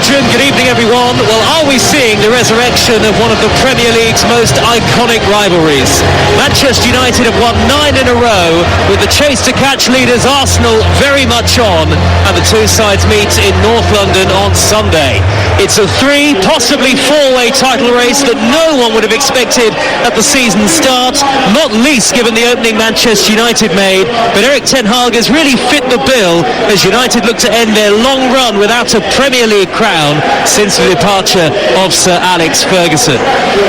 Adrian, good evening everyone. Well, are we seeing the resurrection of one of the Premier League's most iconic rivalries? Manchester United have won 9 in a row, with the chase to catch leaders Arsenal very much on, and the two sides meet in North London on Sunday. It's a 3, possibly 4-way title race that no one would have expected at the season start, not least given the opening Manchester United made, but Erik ten Hag has really fit the bill as United look to end their long run without a Premier League crown since the departure of Sir Alex Ferguson.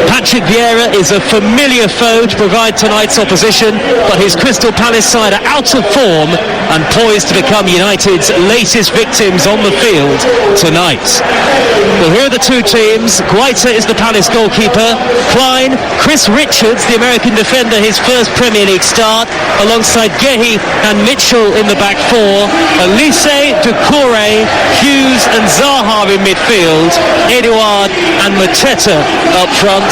Patrick Vieira is a familiar foe to provide tonight's opposition, but his Crystal Palace side are out of form and poised to become United's latest victims on the field tonight. Well, here are the two teams. Guaita is the Palace goalkeeper. Klein, Chris Richards, the American defender, his first Premier League start, alongside Gehi and Mitchell in the back four. Elise, Doucouré, Hughes and Zaha in midfield. Edouard and Mateta up front.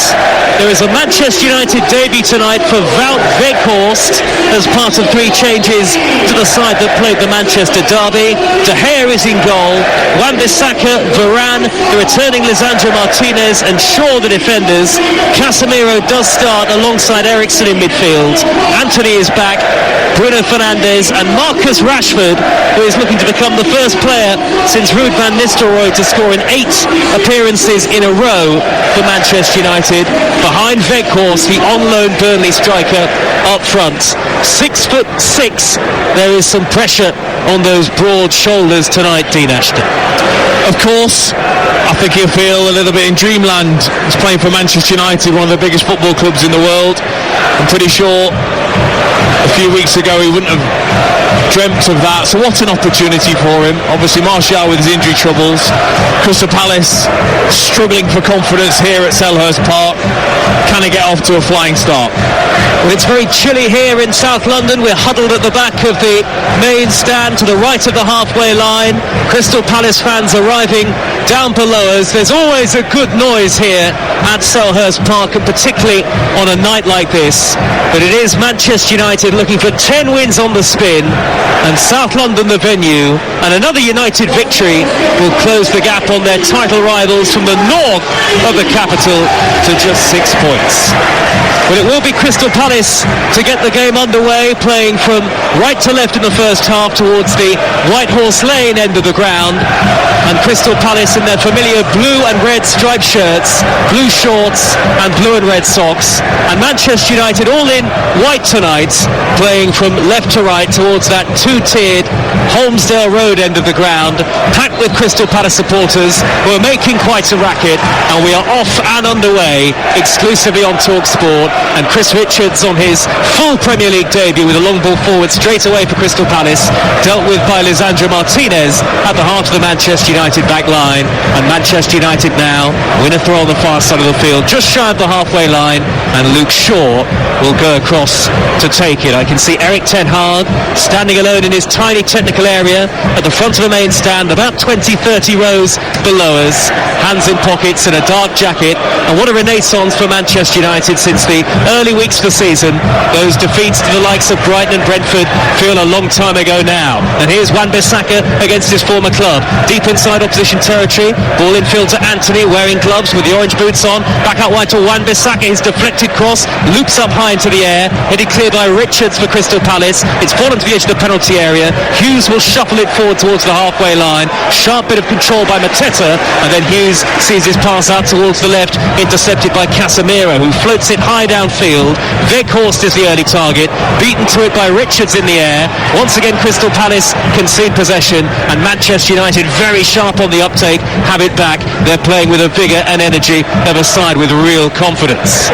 There is a Manchester United debut tonight for Wout Weghorst as part of 3 changes to the side that played the Manchester derby. De Gea is in goal. Wan-Bissaka, Varane, the returning Lisandro Martinez and Shaw the defenders. Casemiro does start alongside Eriksen in midfield. Anthony is back. Bruno Fernandes and Marcus Rashford, who is looking to become the first player since Ruud van Nistelrooy to score in 8 appearances in a row for Manchester United. Behind Weghorst, the on-loan Burnley striker up front. 6'6", there is some pressure on those broad shoulders tonight, Dean Ashton. Of course, I think he'll feel a little bit in dreamland. He's playing for Manchester United, one of the biggest football clubs in the world. I'm pretty sure a few weeks ago he wouldn't have dreamt of that, so what an opportunity for him. Obviously Martial with his injury troubles, Crystal Palace struggling for confidence here at Selhurst Park. Can he get off to a flying start? Well, it's very chilly here in South London. We're huddled at the back of the main stand to the right of the halfway line. Crystal Palace fans arriving down below us. There's always a good noise here at Selhurst Park, and particularly on a night like this. But it is Manchester United looking for 10 wins on the spin, and South London the venue, and another United victory will close the gap on their title rivals from the north of the capital to just 6 points. But it will be Crystal Palace to get the game underway, playing from right to left in the first half towards the White Horse Lane end of the ground, and Crystal Palace in their familiar blue and red striped shirts, blue shorts and blue and red socks, and Manchester United all in white tonight, playing from left to right towards that 2-tiered Holmesdale Road end of the ground, packed with Crystal Palace supporters who are making quite a racket. And we are off and underway exclusively on Talksport, and Chris Richards on his full Premier League debut with a long ball forward straight away for Crystal Palace, dealt with by Lisandro Martinez at the heart of the Manchester United back line. And Manchester United now win a throw on the far side of the field, just shy of the halfway line, and Luke Shaw will go across to take it. I can see Erik ten Hag standing alone in his tiny technical area at the front of the main stand, about 20-30 rows below us, hands in pockets and a dark jacket. And what a renaissance for Manchester United since the early weeks of the season. Those defeats to the likes of Brighton and Brentford feel a long time ago now. And here's Wan-Bissaka against his former club, deep inside opposition territory. Ball infield to Anthony, wearing gloves with the orange boots on. Back out wide to Wan-Bissaka. His deflected cross loops up high into the air, headed clear by Richards for Crystal Palace. It's fallen to the edge of the penalty area. Hughes will shuffle it forward towards the halfway line. Sharp bit of control by Mateta, and then Hughes sees his pass out towards the left, intercepted by Casemiro, who floats it high downfield. Weghorst is the early target, beaten to it by Richards in the air. Once again Crystal Palace concede possession, and Manchester United, very sharp on the uptake, have it back. They're playing with a vigour and energy of a side with real confidence.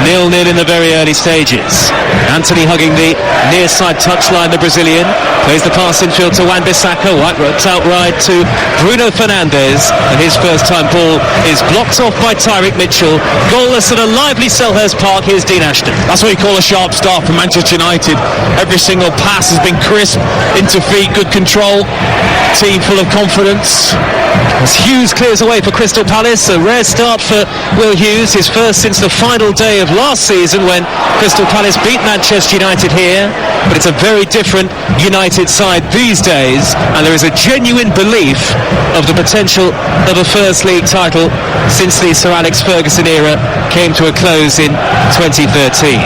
0-0 in the very early stages. Anthony hugging the near side touchline, the Brazilian plays the pass infield to Wan-Bissaka, worked out wide to Bruno Fernandes, and his first time ball is blocked off by Tyrick Mitchell. Goalless at a lively Selhurst Park. Here's Dean Ashton. That's what you call a sharp start for Manchester United. Every single pass has been crisp, into feet, good control, team full of confidence. As Hughes clears away for Crystal Palace, a rare start for Will Hughes, his first since the final day of last season when Crystal Palace beat Manchester United here. But it's a very different United side these days, and there is a genuine belief of the potential of a First League title since the Sir Alex Ferguson era came to a close in 2013.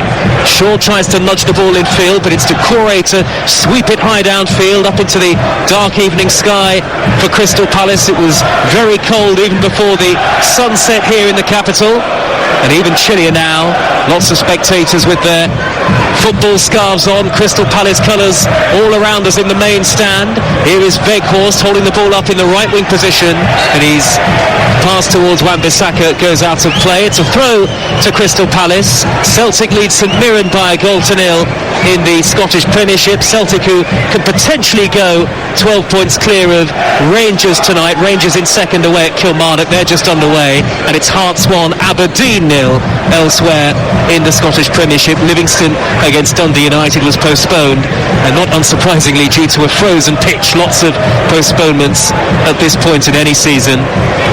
Shaw tries to nudge the ball in field, but it's Doucouré to sweep it high downfield up into the dark evening sky for Crystal Palace. It was very cold even before the sunset here in the capital, and even chillier now. Lots of spectators with their football scarves on, Crystal Palace colours all around us in the main stand. Here is Weghorst holding the ball up in the right wing position, and he's passed towards Wan-Bissaka. It goes out of play. It's a throw to Crystal Palace. Celtic lead St Mirren by 1-0 in the Scottish Premiership. Celtic, who can potentially go 12 points clear of Rangers tonight. Rangers in second away at Kilmarnock. They're just underway, and it's Hearts 1, Aberdeen 0 elsewhere in the Scottish Premiership. Livingston against Dundee United was postponed, and not unsurprisingly due to a frozen pitch. Lots of postponements at this point in any season.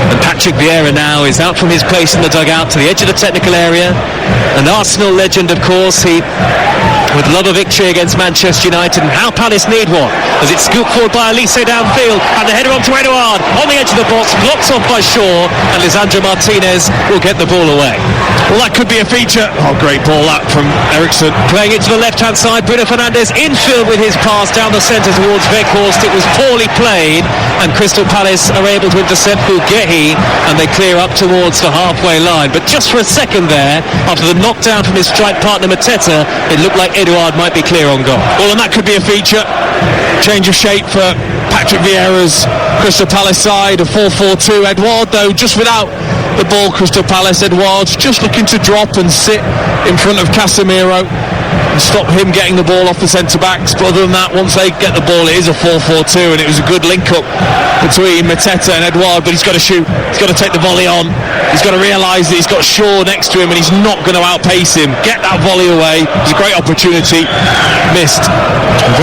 And Patrick Vieira now is out from his place in the dugout to the edge of the technical area. An Arsenal legend, of course. He would love a victory against Manchester United, and how Palace need one, as it's scooped forward by Elise downfield, and the header on to Edouard on the edge of the box, blocked off by Shaw, and Lisandro Martinez will get the ball away. Well, that could be a feature. Oh, great ball that from Eriksson. Playing it to the left-hand side, Bruno Fernandes infield with his pass down the centre towards Weghorst. It was poorly played, and Crystal Palace are able to intercept Bouguehi, and they clear up towards the halfway line. But just for a second there, after the knockdown from his strike partner Mateta, it looked like Edouard might be clear on goal. Well, and that could be a feature. Change of shape for Patrick Vieira's Crystal Palace side, a 4-4-2. Edouard, though, just without the ball, Crystal Palace. Edouard's just looking to drop and sit in front of Casemiro and stop him getting the ball off the centre-backs. But other than that, once they get the ball, it is a 4-4-2, and it was a good link-up between Mateta and Edouard. But he's got to shoot, he's got to take the volley on, he's got to realise that he's got Shaw next to him, and he's not going to outpace him. Get that volley away. It's a great opportunity, missed.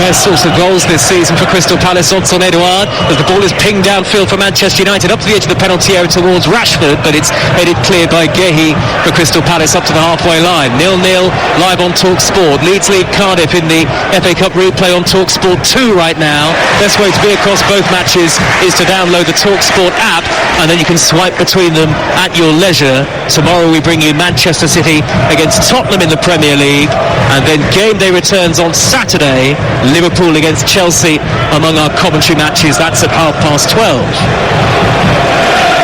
Rare source of goals this season for Crystal Palace. Odds on Edouard as the ball is pinged downfield for Manchester United up to the edge of the penalty area towards Rashford, but it's headed clear by Gehi for Crystal Palace up to the halfway line. 0-0 live on Talksport. Leeds lead Cardiff in the FA Cup replay on Talksport 2 right now. Best way to be across both matches is to download the Talksport app, and then you can swipe between them at your leisure. Tomorrow we bring you Manchester City against Tottenham in the Premier League, and then game day returns on Saturday, Liverpool against Chelsea among our commentary matches. That's at 12:30.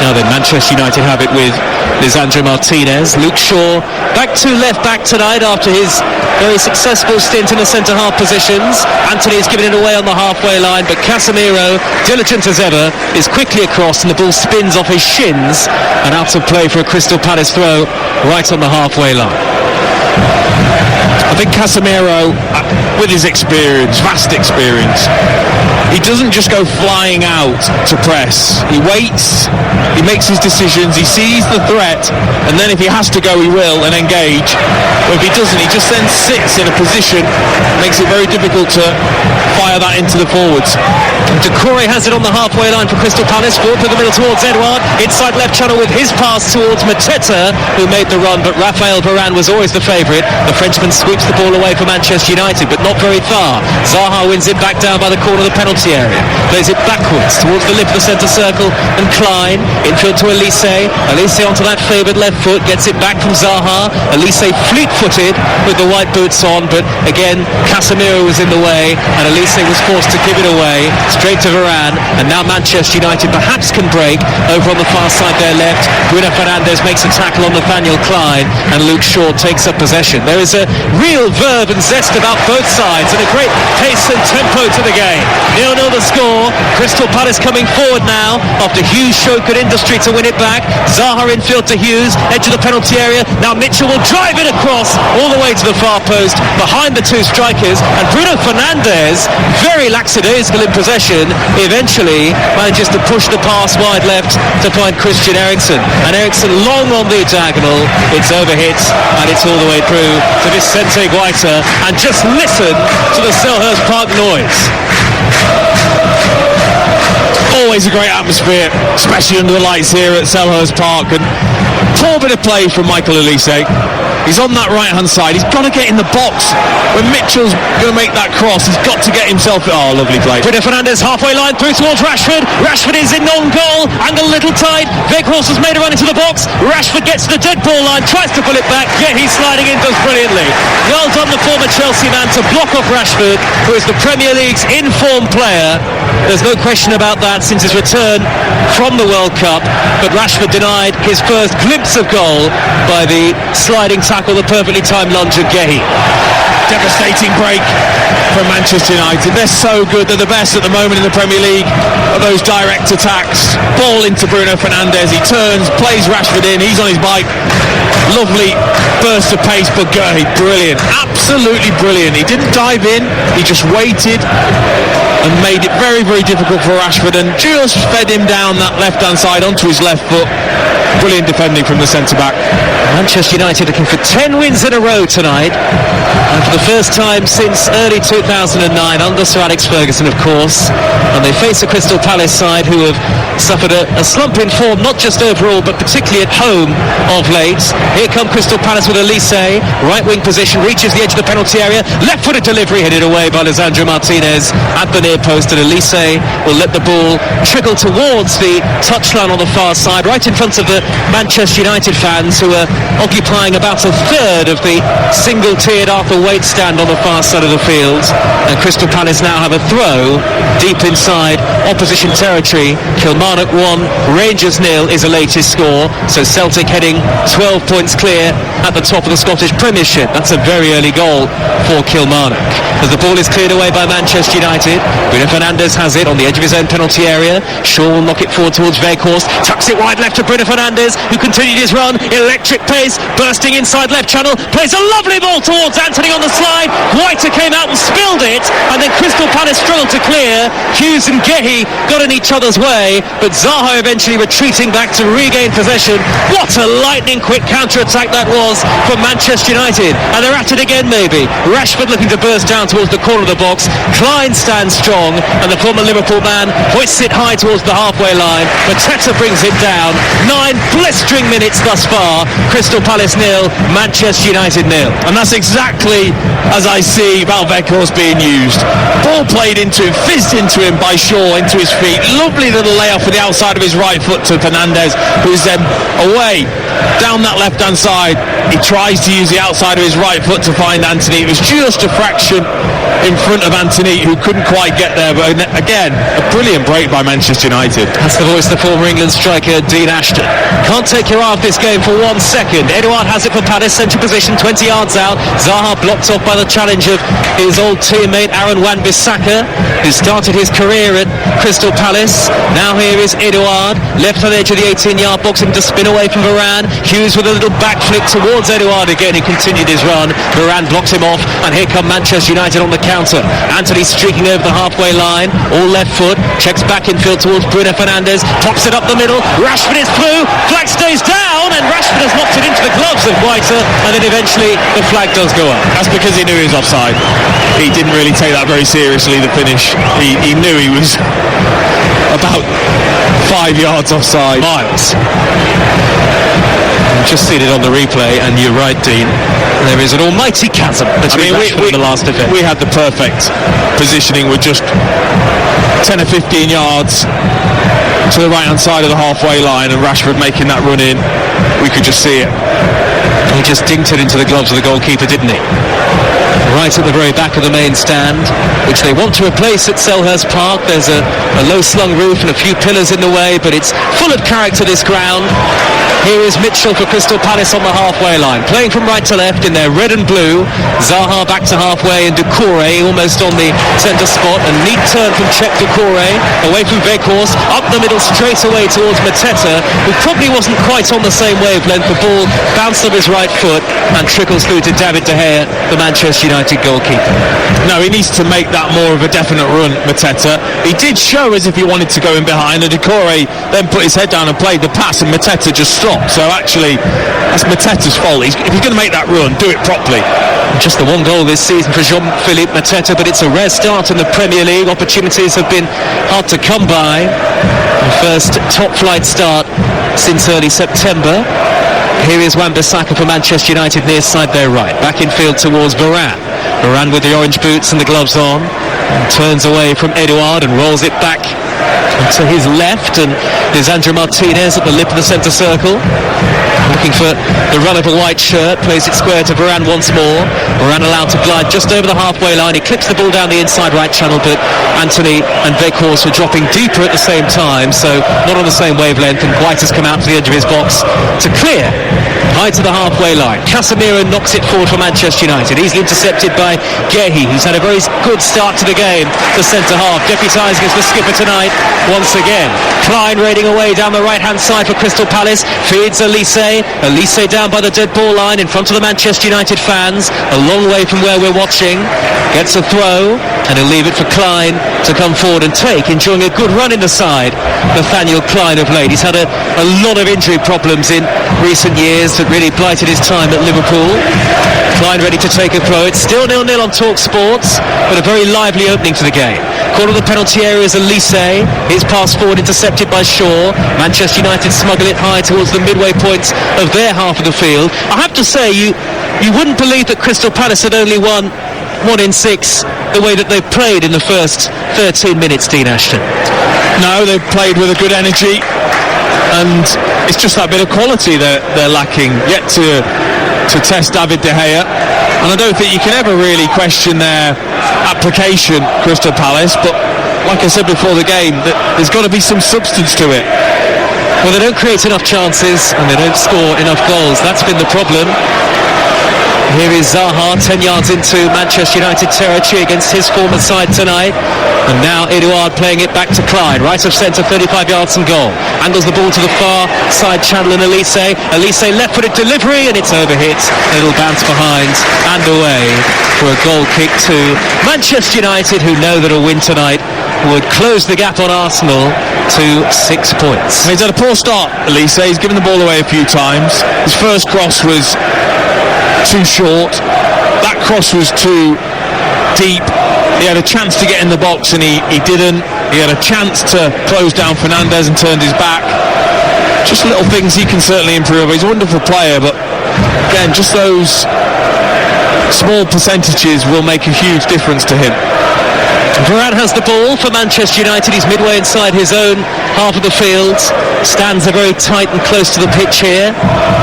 Now then, Manchester United have it with Lisandro Martinez. Luke Shaw back to left back tonight after his very successful stint in the centre-half positions. Anthony's given it away on the halfway line, but Casemiro, diligent as ever, is quickly across, and the ball spins off his shins and out of play for a Crystal Palace throw right on the halfway line. I think Casemiro, with his experience, vast experience, he doesn't just go flying out to press. He waits, he makes his decisions, he sees the threat, and then if he has to go, he will and engage. But if he doesn't, he just then sits in a position, makes it very difficult to fire that into the forwards. Doucouré has it on the halfway line for Crystal Palace. Forward through the middle towards Edouard. Inside left channel with his pass towards Mateta, who made the run, but Raphael Varane was always the favourite. The Frenchman sweeps the ball away for Manchester United, but not very far. Zaha wins it back down by the corner of the penalty area. Plays it backwards towards the lip of the centre circle, and Klein infield to Elise. Elise onto that favoured left foot, gets it back from Zaha. Elise fleet-footed with the white boots on, but again Casemiro was in the way, and Elise was forced to give it away straight to Varane. And now Manchester United perhaps can break over on the far side there left. Bruno Fernandes makes a tackle on Nathaniel Klein, and Luke Shaw takes up possession. There is a real verve and zest about both sides, and a great pace and tempo to the game. 0-0 the score. Crystal Palace coming forward now after Hughes showed good industry to win it back. Zaha infield to Hughes, edge of the penalty area. Now Mitchell will drive it across all the way to the far post behind the two strikers, and Bruno Fernandes, very lackadaisical in possession, eventually manages to push the pass wide left to find Christian Eriksen, and Eriksen long on the diagonal. It's overhit, and it's all the way through to Vicente Guaita. And just listen to the Selhurst Park noise. Always a great atmosphere, especially under the lights here at Selhurst Park. And poor bit of play from Michael Elise. He's on that right-hand side. He's got to get in the box. When Mitchell's going to make that cross, he's got to get himself... Oh, lovely play. Bruno Fernandes halfway line through towards Rashford. Rashford is in on goal. Angle a little tight. Weghorst has made a run into the box. Rashford gets to the dead ball line, tries to pull it back. Yeah, he's sliding in, does brilliantly. Well done, the former Chelsea man, to block off Rashford, who is the Premier League's in-form player. There's no question about that since his return from the World Cup. But Rashford denied his first glimpse of goal by the sliding tackle, the perfectly timed lunge of Gehi. Devastating break from Manchester United. They're so good. They're the best at the moment in the Premier League of those direct attacks. Ball into Bruno Fernandes. He turns, plays Rashford in. He's on his bike. Lovely burst of pace, but Gehi, brilliant. Absolutely brilliant. He didn't dive in. He just waited and made it very, very difficult for Rashford and just fed him down that left-hand side onto his left foot. Brilliant defending from the centre-back. Manchester United looking for 10 wins in a row tonight, and for the first time since early 2009 under Sir Alex Ferguson, of course. And they face a Crystal Palace side who have suffered a slump in form, not just overall but particularly at home of late. Here come Crystal Palace with Elise, right wing position, reaches the edge of the penalty area, left footed delivery headed away by Lisandro Martinez at the near post, and Elise will let the ball trickle towards the touchline on the far side, right in front of the Manchester United fans, who are occupying about a third of the single-tiered Arthur Waite stand on the far side of the field. And Crystal Palace now have a throw deep inside opposition territory. Kilmarnock 1, Rangers 0 is the latest score, so Celtic heading 12 points clear at the top of the Scottish Premiership. That's a very early goal for Kilmarnock. As the ball is cleared away by Manchester United, Bruno Fernandes has it on the edge of his own penalty area. Shaw will knock it forward towards Weghorst, tucks it wide left to Bruno Fernandes, who continued his run, electric pace, bursting inside left channel, plays a lovely ball towards Anthony on the slide. Whiter came out and spilled it, and then Crystal Palace struggled to clear. Hughes and Gehi got in each other's way, but Zaha eventually retreating back to regain possession. What a lightning quick counter-attack that was from Manchester United, and they're at it again maybe. Rashford looking to burst down towards the corner of the box. Klein stands strong, and the former Liverpool man hoists it high towards the halfway line. Mateta brings it down. 9 blistering minutes thus far. Crystal Palace 0, Manchester United 0. And that's exactly as I see Val Weghorst being used. Ball played into him, fizzed into him by Shaw, into his feet. Lovely little layoff with the outside of his right foot to Fernandes, who's then away down that left-hand side. He tries to use the outside of his right foot to find Anthony. It was just a fraction in front of Anthony, who couldn't quite get there. But again, a brilliant break by Manchester United. That's the voice of the former England striker Dean Ashton. Can't take your eye off this game for 1 second. Edouard has it for Palace, central position, 20 yards out. Zaha blocked off by the challenge of his old teammate Aaron Wan-Bissaka, who started his career at Crystal Palace. Now here is Edouard, left on the edge of the 18-yard box, him to spin away from Varane. Hughes with a little back flick towards Edouard again. He continued his run. Varane blocks him off, and here come Manchester United on the counter. Anthony streaking over the halfway line, all left foot, checks back infield towards Bruno Fernandes, pops it up the middle. Rashford is through, flag stays down, and Rashford has knocked it into the gloves of Whiter, and then eventually the flag does go up. That's because he knew he was offside. He didn't really take that very seriously, the finish. He knew he was about 5 yards offside. Miles. I've just seen it on the replay, and you're right, Dean. There is an almighty chasm between Rashford and the last defence. We had the perfect positioning with just 10 or 15 yards to the right-hand side of the halfway line, and Rashford making that run in. We could just see it. He just dinked it into the gloves of the goalkeeper, didn't he? Right at the very back of the main stand, which they want to replace at Selhurst Park. There's a low-slung roof and a few pillars in the way, but it's full of character, this ground. Here is Mitchell for Crystal Palace on the halfway line, playing from right to left in their red and blue. Zaha back to halfway, and Doucouré almost on the centre spot. A neat turn from Czech Doucouré, away from Weghorst, up the middle straight away towards Mateta, who probably wasn't quite on the same wavelength. The ball bounced off his right foot and trickles through to David De Gea, the Manchester United goalkeeper. No, he needs to make that more of a definite run, Mateta. He did show as if he wanted to go in behind, and Doucouré then put his head down and played the pass, and Mateta just stopped. So actually, that's Mateta's fault. If he's going to make that run, do it properly. Just the one goal this season for Jean-Philippe Mateta, but it's a rare start in the Premier League. Opportunities have been hard to come by. The first top-flight start since early September. Here is Wan-Bissaka for Manchester United, near side their right. Back in field towards Varane. Varane with the orange boots and the gloves on. And turns away from Edouard and rolls it back to his left, and Lisandro Martinez at the lip of the centre circle, looking for the run of a white shirt, plays it square to Varane once more. Varane allowed to glide just over the halfway line. He clips the ball down the inside right channel, but Antony and Weghorst were dropping deeper at the same time, so not on the same wavelength, and White has come out to the edge of his box to clear high to the halfway line. Casemiro knocks it forward for Manchester United, easily intercepted by Gehi, who's had a very good start to the game, the centre half, deputising as the skipper tonight once again. Klein raiding away down the right hand side for Crystal Palace, feeds Elise down by the dead ball line in front of the Manchester United fans, a long way from where we're watching. Gets a throw and he'll leave it for Klein to come forward and take, enjoying a good run in the side, Nathaniel Klein of late. He's had a lot of injury problems in recent years that really blighted his time at Liverpool. Klein ready to take a throw. It's still 0-0 on Talksport, but a very lively opening to the game. Corner of the penalty area is Elise. His pass forward intercepted by Shaw. Manchester United smuggle it high towards the midway point of their half of the field. I have to say, you wouldn't believe that Crystal Palace had only won 1 in 6 the way that they played in the first 13 minutes, Dean Ashton. No, they've played with a good energy, and it's just that bit of quality they're lacking yet to test David De Gea. And I don't think you can ever really question their application, Crystal Palace, but like I said before the game, there's got to be some substance to it. Well, they don't create enough chances and they don't score enough goals. That's been the problem. Here is Zaha, 10 yards into Manchester United territory against his former side tonight. And now Edouard playing it back to Klein, right of centre, 35 yards from goal. Angles the ball to the far side channel and Elise left-footed delivery, and it's overhit. It'll bounce behind and away for a goal kick to Manchester United, who know that a win tonight would close the gap on Arsenal to 6 points. He's had a poor start, Elise. He's given the ball away a few times. His first cross was too short. That cross was too deep. He had a chance to get in the box and he didn't. He had a chance to close down Fernandes and turned his back. Just little things he can certainly improve. He's a wonderful player, but again, just those small percentages will make a huge difference to him. Varane has the ball for Manchester United. He's midway inside his own half of the field. Stands are very tight and close to the pitch here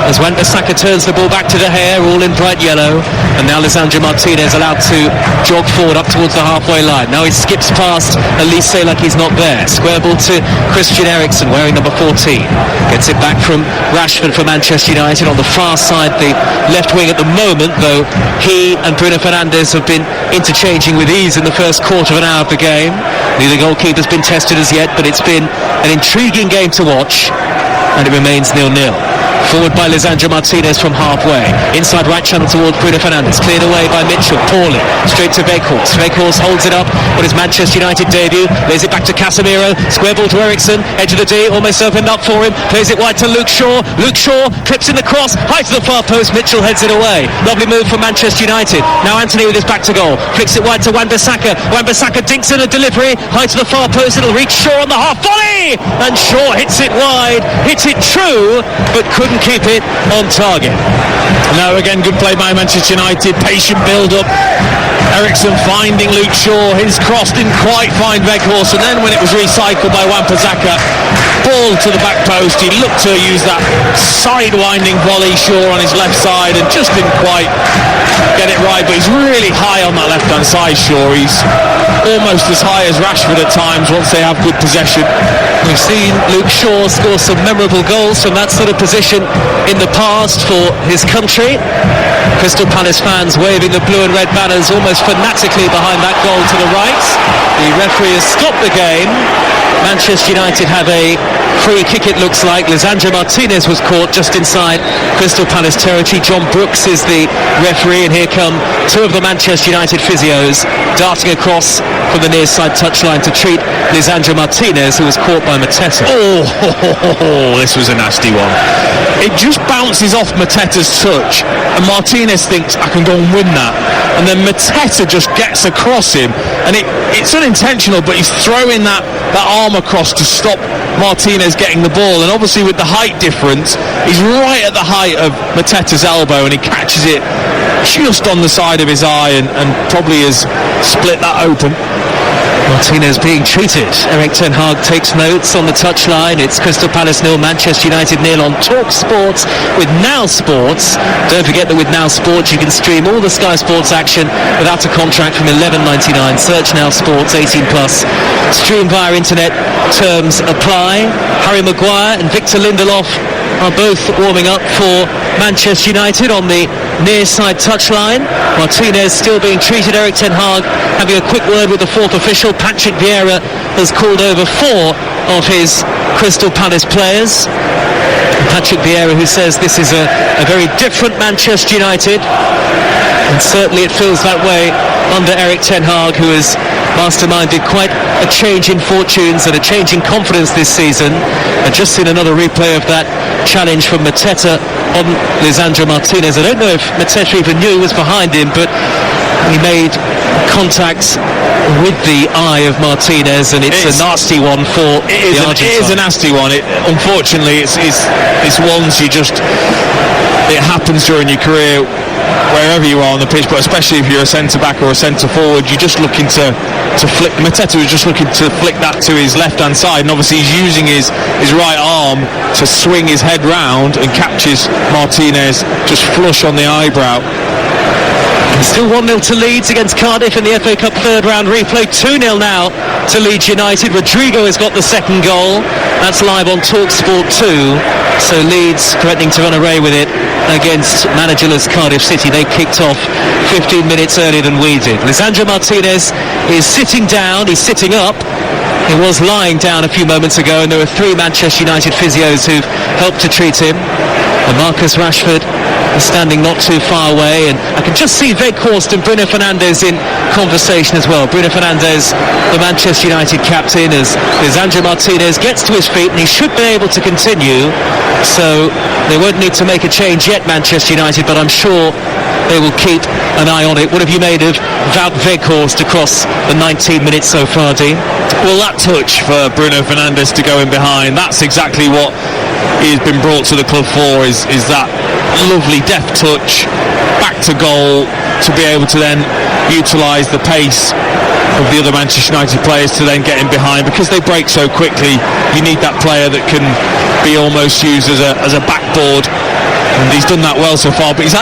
as Wan-Bissaka turns the ball back to De Gea, all in bright yellow. And now Lisandro Martinez allowed to jog forward up towards the halfway line. Now he skips past Elise like he's not there. Square ball to Christian Eriksen wearing number 14. Gets it back from Rashford for Manchester United on the far side, the left wing at the moment, though he and Bruno Fernandes have been interchanging with ease in the first quarter of an hour of the game. Neither goalkeeper's been tested as yet, but it's been an intriguing game to watch, and it remains 0-0. Forward by Lisandro Martinez from halfway. Inside right channel towards Bruno Fernandes. Cleared away by Mitchell. Poorly. Straight to Weghorst. Weghorst holds it up on his Manchester United debut. Lays it back to Casemiro. Square ball to Eriksen. Edge of the D. Almost opened up for him. Plays it wide to Luke Shaw. Luke Shaw clips in the cross. High to the far post. Mitchell heads it away. Lovely move from Manchester United. Now Antony with his back to goal. Flicks it wide to Wan-Bissaka. Wan-Bissaka dinks in a delivery. High to the far post. It'll reach Shaw on the half volley. And Shaw hits it wide. Hits it true, but couldn't keep it on target. No, again, good play by Manchester United. Patient build-up. Eriksen finding Luke Shaw. His cross didn't quite find Weghorst, and then when it was recycled by Wan-Bissaka, ball to the back post. He looked to use that side-winding volley, Shaw on his left side, and just didn't quite get it right. But he's really high on that left-hand side, Shaw. He's almost as high as Rashford at times once they have good possession. We've seen Luke Shaw score some memorable goals from that sort of position in the past for his country. Crystal Palace fans waving the blue and red banners almost fanatically behind that goal to the right. The referee has stopped the game. Manchester United have a free kick, it looks like. Lisandro Martinez was caught just inside Crystal Palace territory. John Brooks is the referee, and here come two of the Manchester United physios darting across from the near side touchline to treat Lisandro Martinez, who was caught by Mateta. This was a nasty one. It just bounces off Mateta's touch, and Martinez thinks, I can go and win that. and then Mateta just gets across him, and it's unintentional, but he's throwing that arm across to stop Martinez getting the ball, and obviously with the height difference, he's right at the height of Mateta's elbow, and he catches it just on the side of his eye and probably has split that open. Martinez being treated. Erik ten Hag takes notes on the touchline. It's Crystal Palace 0, Manchester United 0 on Talksport with Now Sports. Don't forget that with Now Sports you can stream all the Sky Sports action without a contract from $11.99. Search Now Sports 18+. Stream via internet. Terms apply. Harry Maguire and Victor Lindelof are both warming up for Manchester United on the near side touchline. Martinez still being treated. Erik ten Hag having a quick word with the fourth official. Patrick Vieira has called over 4 of his Crystal Palace players. Patrick Vieira, who says this is a very different Manchester United, and certainly it feels that way under Erik ten Hag, who has masterminded quite a change in fortunes and a change in confidence this season. I've just seen another replay of that challenge from Mateta on Lisandro Martinez. I don't know if Mateta even knew he was behind him, but he made contact with the eye of Martinez, and it's a nasty one for the Argentine. It is a nasty one. Unfortunately, it's ones you just... It happens during your career wherever you are on the pitch, but especially if you're a centre-back or a centre-forward, you're just looking to flick. Mateta was just looking to flick that to his left-hand side, and obviously he's using his right arm to swing his head round and catches Martinez just flush on the eyebrow. Still 1-0 to Leeds against Cardiff in the FA Cup third round replay. 2-0 now to Leeds United. Rodrigo has got the second goal. That's live on Talksport 2. So Leeds threatening to run away with it against managerless Cardiff City. They kicked off 15 minutes earlier than we did. Lisandro Martinez is sitting down. He's sitting up. He was lying down a few moments ago, and there were 3 Manchester United physios who've helped to treat him. And Marcus Rashford is standing not too far away, and I can just see Weghorst and Bruno Fernandes in conversation as well. Bruno Fernandes, the Manchester United captain, as Lisandro Martinez gets to his feet, and he should be able to continue. So they won't need to make a change yet, Manchester United, but I'm sure they will keep an eye on it. What have you made of Wout Weghorst across the 19 minutes so far, Dean? Well, that touch for Bruno Fernandes to go in behind, that's exactly what he's been brought to the club for, is that lovely deft touch back to goal, to be able to then utilise the pace of the other Manchester United players to then get in behind, because they break so quickly. You need that player that can be almost used as a backboard, and he's done that well so far, but he's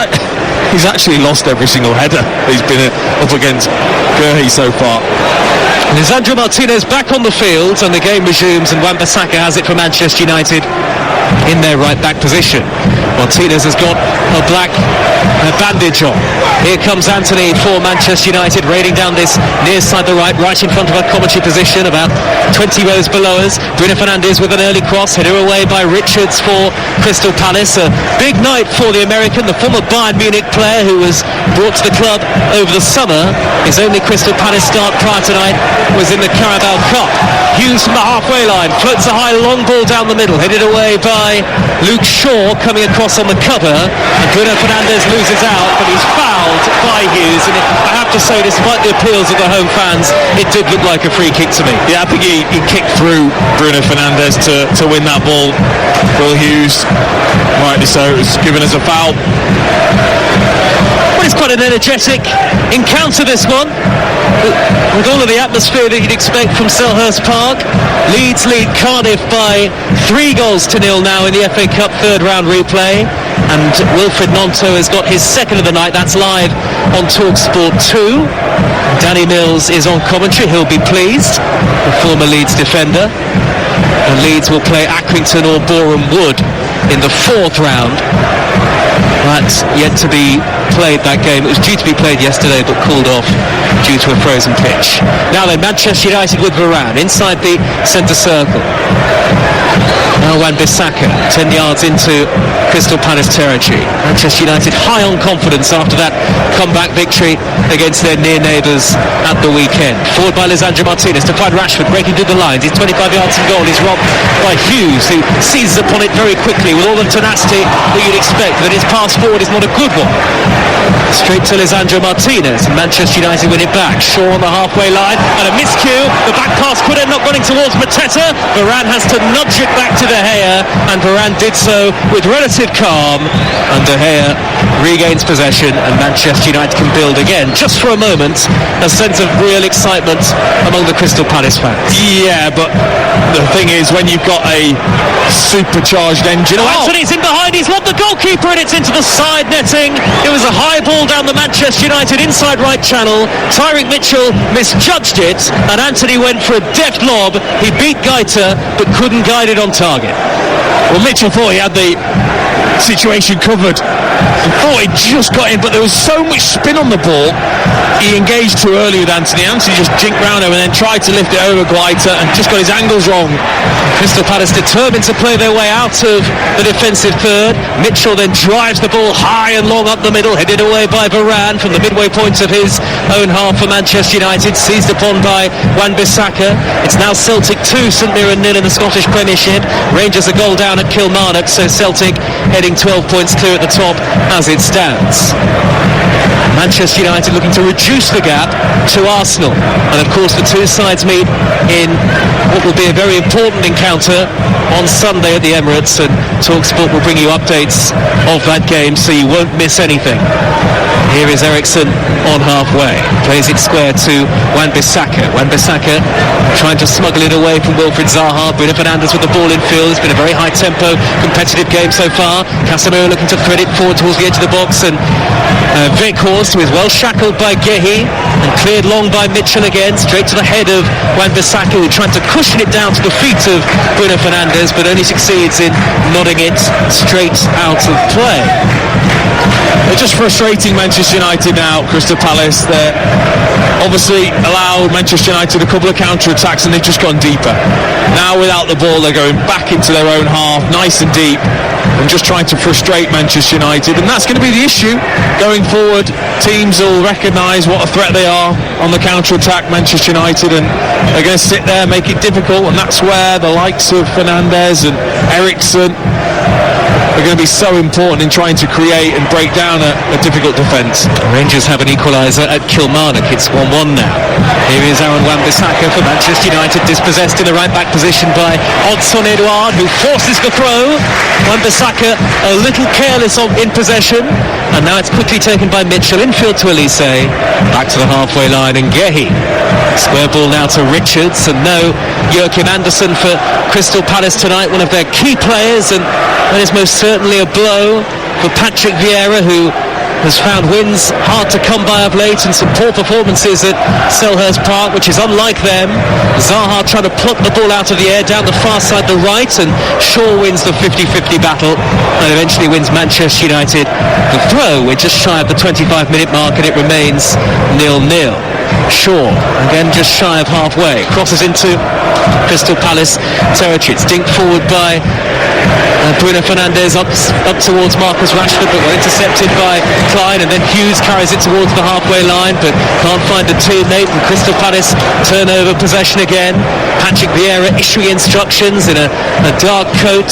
actually lost every single header he's been up against Guehi so far. Lisandro Martinez back on the field, and the game resumes, and Wan-Bissaka has it for Manchester United in their right back position. Martinez has got a black bandage on. Here comes Anthony for Manchester United, raiding down this near side the right in front of our commentary position, about 20 rows below us. Bruno Fernandes with an early cross, header away by Richards for Crystal Palace. A big night for the American, the former Bayern Munich player who was brought to the club over the summer. His only Crystal Palace start prior tonight was in the Carabao Cup. Hughes from the halfway line, floats a high long ball down the middle, headed away by Luke Shaw coming across on the cover, and Bruno Fernandes loses out, but he's fouled by Hughes, and I have to say, despite the appeals of the home fans, it did look like a free kick to me. Yeah, I think he kicked through Bruno Fernandes to win that ball. Will Hughes, rightly so, was given as a foul. Well, it's quite an energetic encounter, this one, with all of the atmosphere that you'd expect from Selhurst Park. Leeds lead Cardiff by 3-0 now in the FA Cup third round replay, and Wilfred Gnonto has got his second of the night. That's live on Talksport 2. Danny Mills is on commentary. He'll be pleased, the former Leeds defender. And Leeds will play Accrington or Boreham Wood in the fourth round. That's yet to be played, that game. It was due to be played yesterday but called off due to a frozen pitch. Now then, Manchester United with Varane inside the centre circle. Now Wan-Bissaka, 10 yards into Crystal Palace territory. Manchester United high on confidence after that comeback victory against their near neighbours at the weekend. Forward by Lisandro Martinez to find Rashford breaking through the lines. He's 25 yards from goal. He's robbed by Hughes, who seizes upon it very quickly with all the tenacity that you'd expect, that his pass forward is not a good one. Straight to Lisandro Martinez, and Manchester United win it back. Shaw on the halfway line, and a miscue. The back pass could end up running towards Mateta. Varane has to nudge it back to De Gea, and Varane did so with relative calm, and De Gea regains possession, and Manchester United can build again, just for a moment, a sense of real excitement among the Crystal Palace fans. Yeah, but the thing is, when you've got a supercharged engine... Anthony's in behind, he's lobbed the goalkeeper, and it's into the side netting. It was a high ball down the Manchester United inside right channel. Tyrick Mitchell misjudged it, and Anthony went for a deft lob. He beat Gaita, but couldn't guide it on target. Well, Mitchell thought he had the situation covered. He thought he just got in, but there was so much spin on the ball. He engaged too early with Anthony. Anthony just jinked round him and then tried to lift it over Guaita and just got his angles wrong. Crystal Palace determined to play their way out of the defensive third. Mitchell then drives the ball high and long up the middle, headed away by Varane from the midway point of his own half for Manchester United, seized upon by Wan-Bissaka. It's now Celtic 2, St Mirren 0 in the Scottish Premiership. Rangers a goal down at Kilmarnock, so Celtic heading 12 points clear at the top as it stands. Manchester United looking to reduce the gap to Arsenal, and of course the two sides meet in what will be a very important encounter on Sunday at the Emirates, and Talksport will bring you updates of that game so you won't miss anything. Here is Eriksen on halfway, plays it square to Wan-Bissaka. Wan-Bissaka trying to smuggle it away from Wilfried Zaha. Bruno Fernandes with the ball in field. It's been a very high tempo, competitive game so far. Casemiro looking to thread it forward towards the edge of the box, and Weghorst, who is well shackled by Gehi and cleared long by Mitchell again, straight to the head of Wan-Bissaka, who tried to cushion it down to the feet of Bruno Fernandes, but only succeeds in nodding it straight out of play. They're just frustrating Manchester United now, Crystal Palace. They're obviously allowed Manchester United a couple of counter-attacks and they've just gone deeper. Now without the ball they're going back into their own half, nice and deep, and just trying to frustrate Manchester United, and that's going to be the issue going forward. Teams will recognise what a threat they are on the counter-attack, Manchester United, and they're going to sit there, make it difficult, and that's where the likes of Fernandes and Eriksen are going to be so important in trying to create and break down a difficult defence. Rangers have an equaliser at Kilmarnock. It's 1-1 now. Here is Aaron Wan-Bissaka for Manchester United, dispossessed in the right back position by Hodgson-Edouard, who forces the throw. Wan-Bissaka a little careless in possession, and now it's quickly taken by Mitchell. Infield to Elise, back to the halfway line, and Gehi. Square ball now to Richards, and no Joachim Andersen for Crystal Palace tonight, one of their key players, and that is most certainly a blow for Patrick Vieira, who has found wins hard to come by of late and some poor performances at Selhurst Park, which is unlike them. Zaha trying to pluck the ball out of the air down the far side, the right, and Shaw wins the 50-50 battle and eventually wins Manchester United the throw. We're just shy of the 25-minute mark and it remains 0-0. Shaw again just shy of halfway, crosses into Crystal Palace territory. It's dinked forward by Bruno Fernandes up towards Marcus Rashford, but got intercepted by Klein, and then Hughes carries it towards the halfway line but can't find a teammate, and Crystal Palace turn over possession again. Patrick Vieira issuing instructions in a dark coat.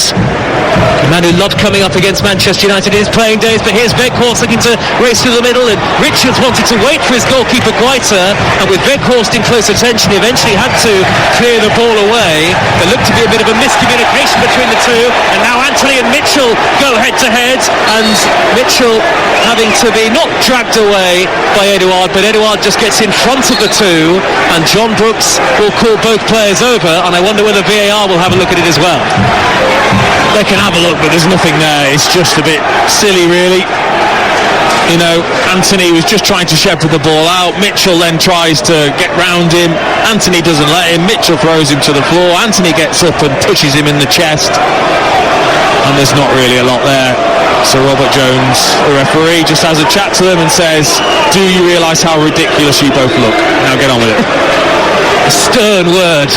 The man who loved coming up against Manchester United in his playing days, but here's Weghorst looking to race through the middle, and Richards wanted to wait for his goalkeeper Guaita, and with Weghorst in close attention he eventually had to clear the ball away. There looked to be a bit of a miscommunication between the two, and now Anthony and Mitchell go head to head, and Mitchell having to be not dragged away by Edouard, but Edouard just gets in front of the two, and John Brooks will call both players over, and I wonder whether VAR will have a look at it as well. They can have a look, but there's nothing there. It's just a bit silly, really. You know, Anthony was just trying to shepherd the ball out. Mitchell then tries to get round him. Anthony doesn't let him. Mitchell throws him to the floor. Anthony gets up and touches him in the chest. And there's not really a lot there. So Robert Jones, the referee, just has a chat to them and says, do you realise how ridiculous you both look? Now get on with it. A stern word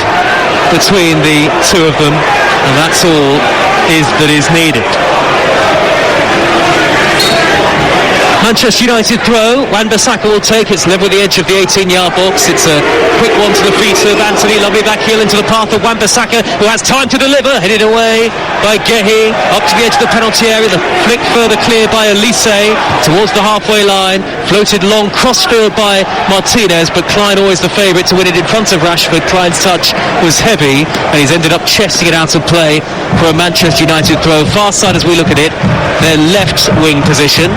between the two of them, and that's all is needed. Manchester United throw. Wan-Bissaka will take. It's level with the edge of the 18-yard box. It's a quick one to the feet of Anthony. Lovely back heel into the path of Wan-Bissaka, who has time to deliver. Headed away by Gehi. Up to the edge of the penalty area. The flick further clear by Elise towards the halfway line. Floated long crossfield by Martinez, but Klein always the favourite to win it in front of Rashford. Klein's touch was heavy, and he's ended up chesting it out of play for a Manchester United throw. Far side as we look at it, their left wing position.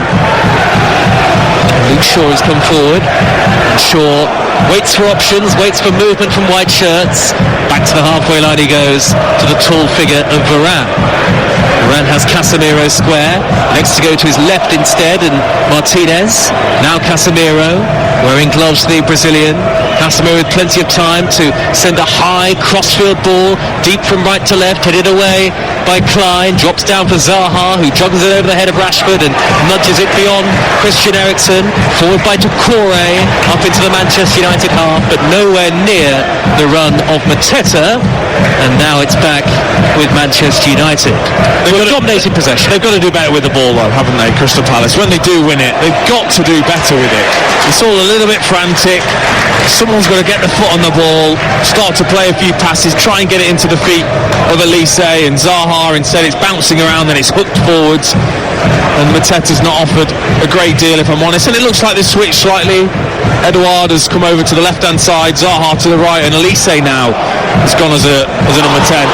Luke Shaw has come forward. Shaw waits for options, waits for movement from white shirts. Back to the halfway line he goes, to the tall figure of Varane. Varane has Casemiro square. Next to go to his left instead, and Martinez. Now Casemiro, wearing gloves, the Brazilian. Casemiro with plenty of time to send a high crossfield ball, deep from right to left, headed away by Klein. Drops down for Zaha, who jogs it over the head of Rashford and nudges it beyond Christian Eriksen. Forward by Doucouré, up into the Manchester United half, but nowhere near the run of Mateta. And now it's back with Manchester United. They've got dominated possession. They've got to do better with the ball, though, haven't they, Crystal Palace? When they do win it, they've got to do better with it. It's all a little bit frantic. Someone's got to get the foot on the ball, start to play a few passes, try and get it into the feet of Elise and Zaha. Instead, it's bouncing around, then it's hooked forwards. And Mateta's not offered a great deal, if I'm honest. And it looks like they switched slightly. Edouard has come over to the left-hand side, Zaha to the right, and Elise now has gone as a number 10.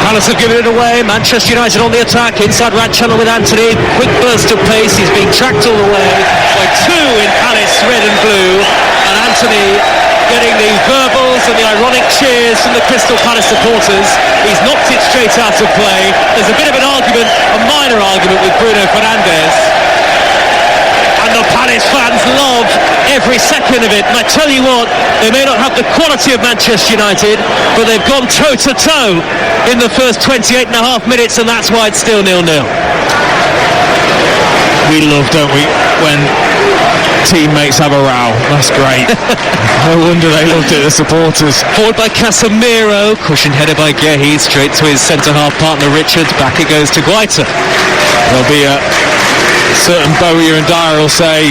Palace have given it away. Manchester United on the attack. Inside right channel with Anthony. Quick burst of pace. He's being tracked all the way by two in Palace, red and blue. And Anthony getting the verbals and the ironic cheers from the Crystal Palace supporters. He's knocked it straight out of play. There's a bit of an argument, a minor argument with Bruno Fernandes. And the Palace fans love every second of it. And I tell you what, they may not have the quality of Manchester United, but they've gone toe-to-toe in the first 28 and a half minutes, and that's why it's still 0-0. We love, don't we, when teammates have a row. That's great. No wonder they loved it, the supporters. Forward by Casemiro, cushioned header by Gehi, straight to his centre-half partner Richards. Back it goes to Guaita. There'll be a certain Bowyer and Dyer will say,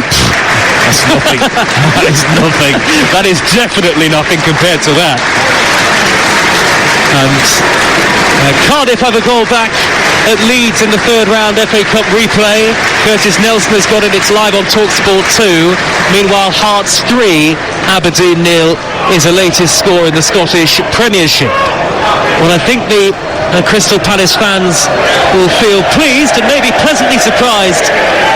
that's nothing. That is nothing. That is definitely nothing compared to that. And Cardiff have a goal back at Leeds in the third round FA Cup replay. Curtis Nelson has got it. It's live on Talksport 2. Meanwhile, Hearts 3, Aberdeen 0 is the latest score in the Scottish Premiership. Well, I think the Crystal Palace fans will feel pleased and maybe pleasantly surprised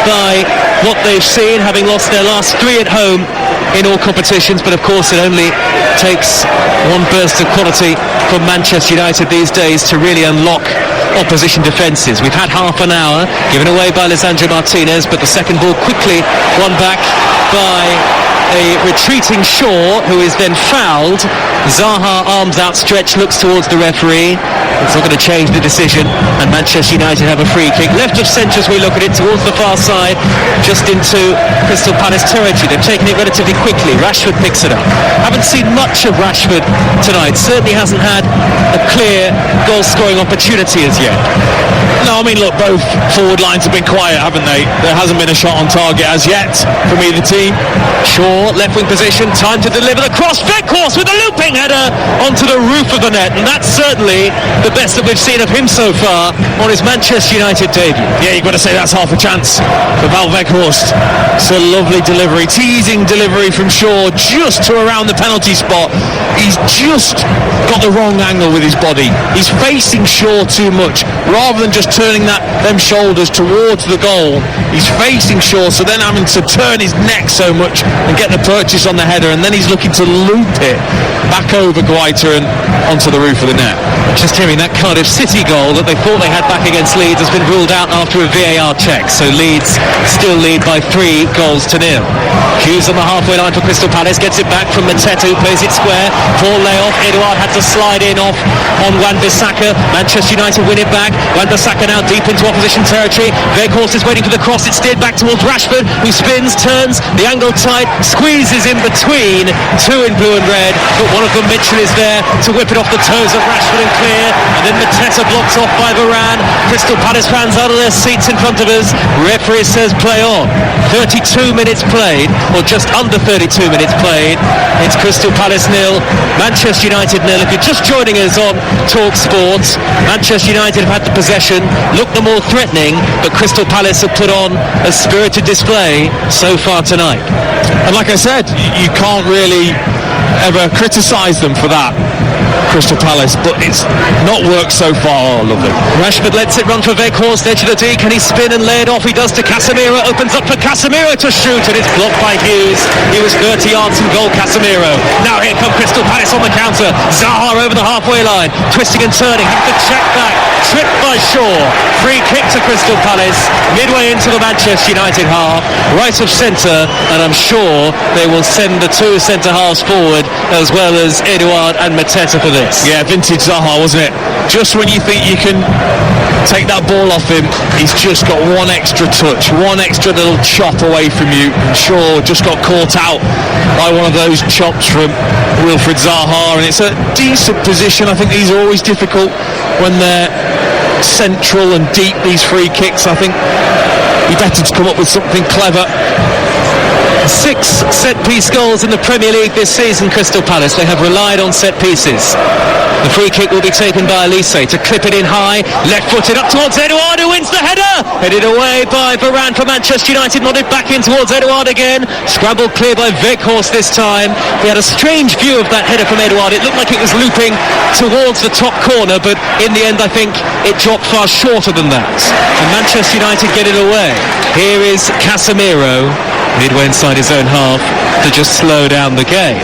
by what they've seen, having lost their last three at home in all competitions. But of course it only takes one burst of quality from Manchester United these days to really unlock opposition defences. We've had half an hour given away by Lisandro Martinez, but the second ball quickly won back by a retreating Shaw, who is then fouled. Zaha, arms outstretched, looks towards the referee. It's not going to change the decision, and Manchester United have a free kick. Left of centre as we look at it, towards the far side, just into Crystal Palace territory. They've taken it relatively quickly. Rashford picks it up. Haven't seen much of Rashford tonight. Certainly hasn't had a clear goal-scoring opportunity as yet. No, I mean, look, both forward lines have been quiet, haven't they? There hasn't been a shot on target as yet from either team. Shaw, left wing position, time to deliver the cross. Veghorst with a looping header onto the roof of the net, and that's certainly the best that we've seen of him so far on his Manchester United debut. Yeah, you've got to say that's half a chance for Val Veghorst. It's a lovely delivery, teasing delivery from Shaw just to around the penalty spot. He's just got the wrong angle with his body. He's facing Shaw too much. Rather than just turning them shoulders towards the goal, he's facing Shaw, so then having to turn his neck so much and get the purchase on the header, and then he's looking to loop it back over Guaita and onto the roof of the net. Just hearing that Cardiff City goal that they thought they had back against Leeds has been ruled out after a VAR check, so Leeds still lead by 3 goals to 0. Hughes on the halfway line for Crystal Palace, gets it back from Mateta, who plays it square, Poor layoff. Eduard had to slide in off on Wan-Bissaka. Manchester United win it back. Wan-Bissaka now deep into opposition territory. Weghorst is waiting for the cross. It's steered back towards Rashford, who spins, turns, the angle tight, squeezes in between two in blue and red, but one of them, Mitchell, is there to whip it off the toes of Rashford and clear, and then Mateta blocked off by Varane. Crystal Palace fans out of their seats in front of us. Referee says play on. 32 minutes played, or just under 32 minutes played. It's Crystal Palace 0, Manchester United 0. If you're just joining us on Talksport, Manchester United have had the possession, looked the more threatening, but Crystal Palace have put on a spirited display so far tonight. And like I said, you can't really ever criticise them for that, Crystal Palace, but it's not worked so far. Oh, lovely. Rashford lets it run for Weghorst, edge of the D. Can he spin and lay it off? He does to Casemiro, opens up for Casemiro to shoot, and it's blocked by Hughes. He was 30 yards from goal, Casemiro. Now here come Crystal Palace on the counter. Zaha over the halfway line, twisting and turning, having to check back, tripped by Shaw. Free kick to Crystal Palace, midway into the Manchester United half, right of centre, and I'm sure they will send the two centre halves forward, as well as Eduard and Mateta for this. Yeah, vintage Zaha, wasn't it? Just when you think you can take that ball off him, he's just got one extra touch, one extra little chop away from you. Shaw just got caught out by one of those chops from Wilfried Zaha, and it's a decent position. I think these are always difficult when they're central and deep, these free kicks. I think you're better to come up with something clever. 6 set-piece goals in the Premier League this season, Crystal Palace. They have relied on set pieces. The free kick will be taken by Elise to clip it in high, left-footed up towards Eduard, who wins the header. Headed away by Varane for Manchester United, nodded back in towards Eduard again. Scrambled clear by Weghorst this time. We had a strange view of that header from Eduard. It looked like it was looping towards the top corner, but in the end I think it dropped far shorter than that. And Manchester United get it away. Here is Casemiro, midway inside his own half, to just slow down the game.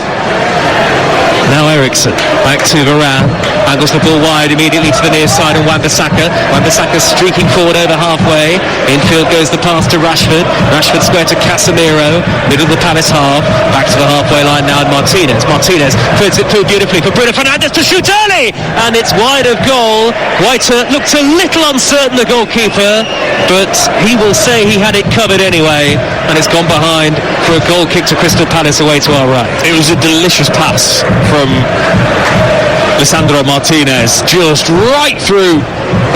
Now Eriksen, back to Varane, angles the ball wide immediately to the near side of Wan-Bissaka. Wan-Bissaka streaking forward over halfway. Infield goes the pass to Rashford. Rashford square to Casemiro, middle of the Palace half, back to the halfway line now, and Martinez puts it through beautifully for Bruno Fernandes to shoot early, and it's wide of goal. Whiter looked a little uncertain, the goalkeeper, but he will say he had it covered anyway, and it's gone behind for a goal kick to Crystal Palace away to our right. It was a delicious pass from Lisandro Martinez, just right through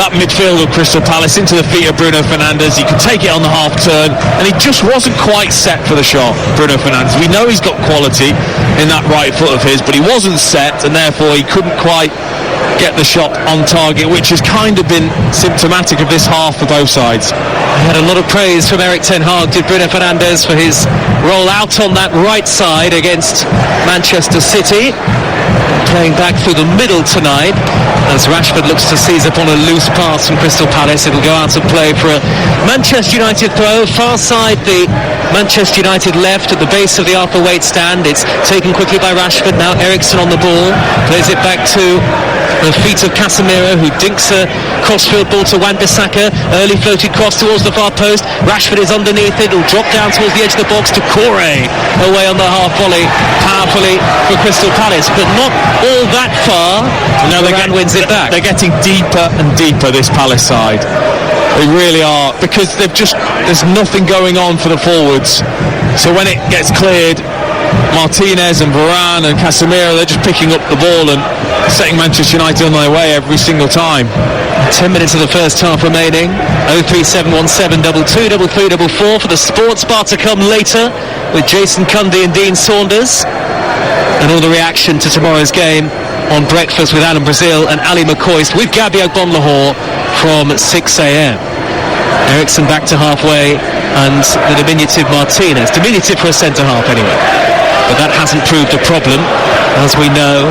that midfield of Crystal Palace into the feet of Bruno Fernandes. He could take it on the half turn, and he just wasn't quite set for the shot, Bruno Fernandes. We know he's got quality in that right foot of his, but he wasn't set, and therefore he couldn't quite get the shot on target, which has kind of been symptomatic of this half for both sides. He had a lot of praise from Erik ten Hag, did Bruno Fernandes, for his roll out on that right side against Manchester City. Playing back through the middle tonight as Rashford looks to seize upon a loose pass from Crystal Palace. It'll go out of play for a Manchester United throw. Far side the Manchester United left at the base of the Arthur Waite stand. It's taken quickly by Rashford. Now Eriksen on the ball, plays it back to the feet of Casemiro, who dinks a crossfield ball to Wan-Bissaka. Early floated cross towards the far post. Rashford is underneath it. It'll drop down towards the edge of the box to Corey. Away on the half volley, powerfully for Crystal Palace, but not all that far. No, Varane wins it back. They're getting deeper and deeper, this Palace side. They really are, because there's nothing going on for the forwards. So when it gets cleared, Martinez and Varane and Casemiro, they're just picking up the ball and setting Manchester United on their way every single time. 10 minutes of the first half remaining. 03717 223344 for the sports bar to come later with Jason Cundy and Dean Saunders, and all the reaction to tomorrow's game on Breakfast with Alan Brazil and Ali McCoist with Gabi Agbonlahor from 6 a.m. Eriksen back to halfway, and the diminutive Martinez, diminutive for a centre-half anyway, but that hasn't proved a problem, as we know.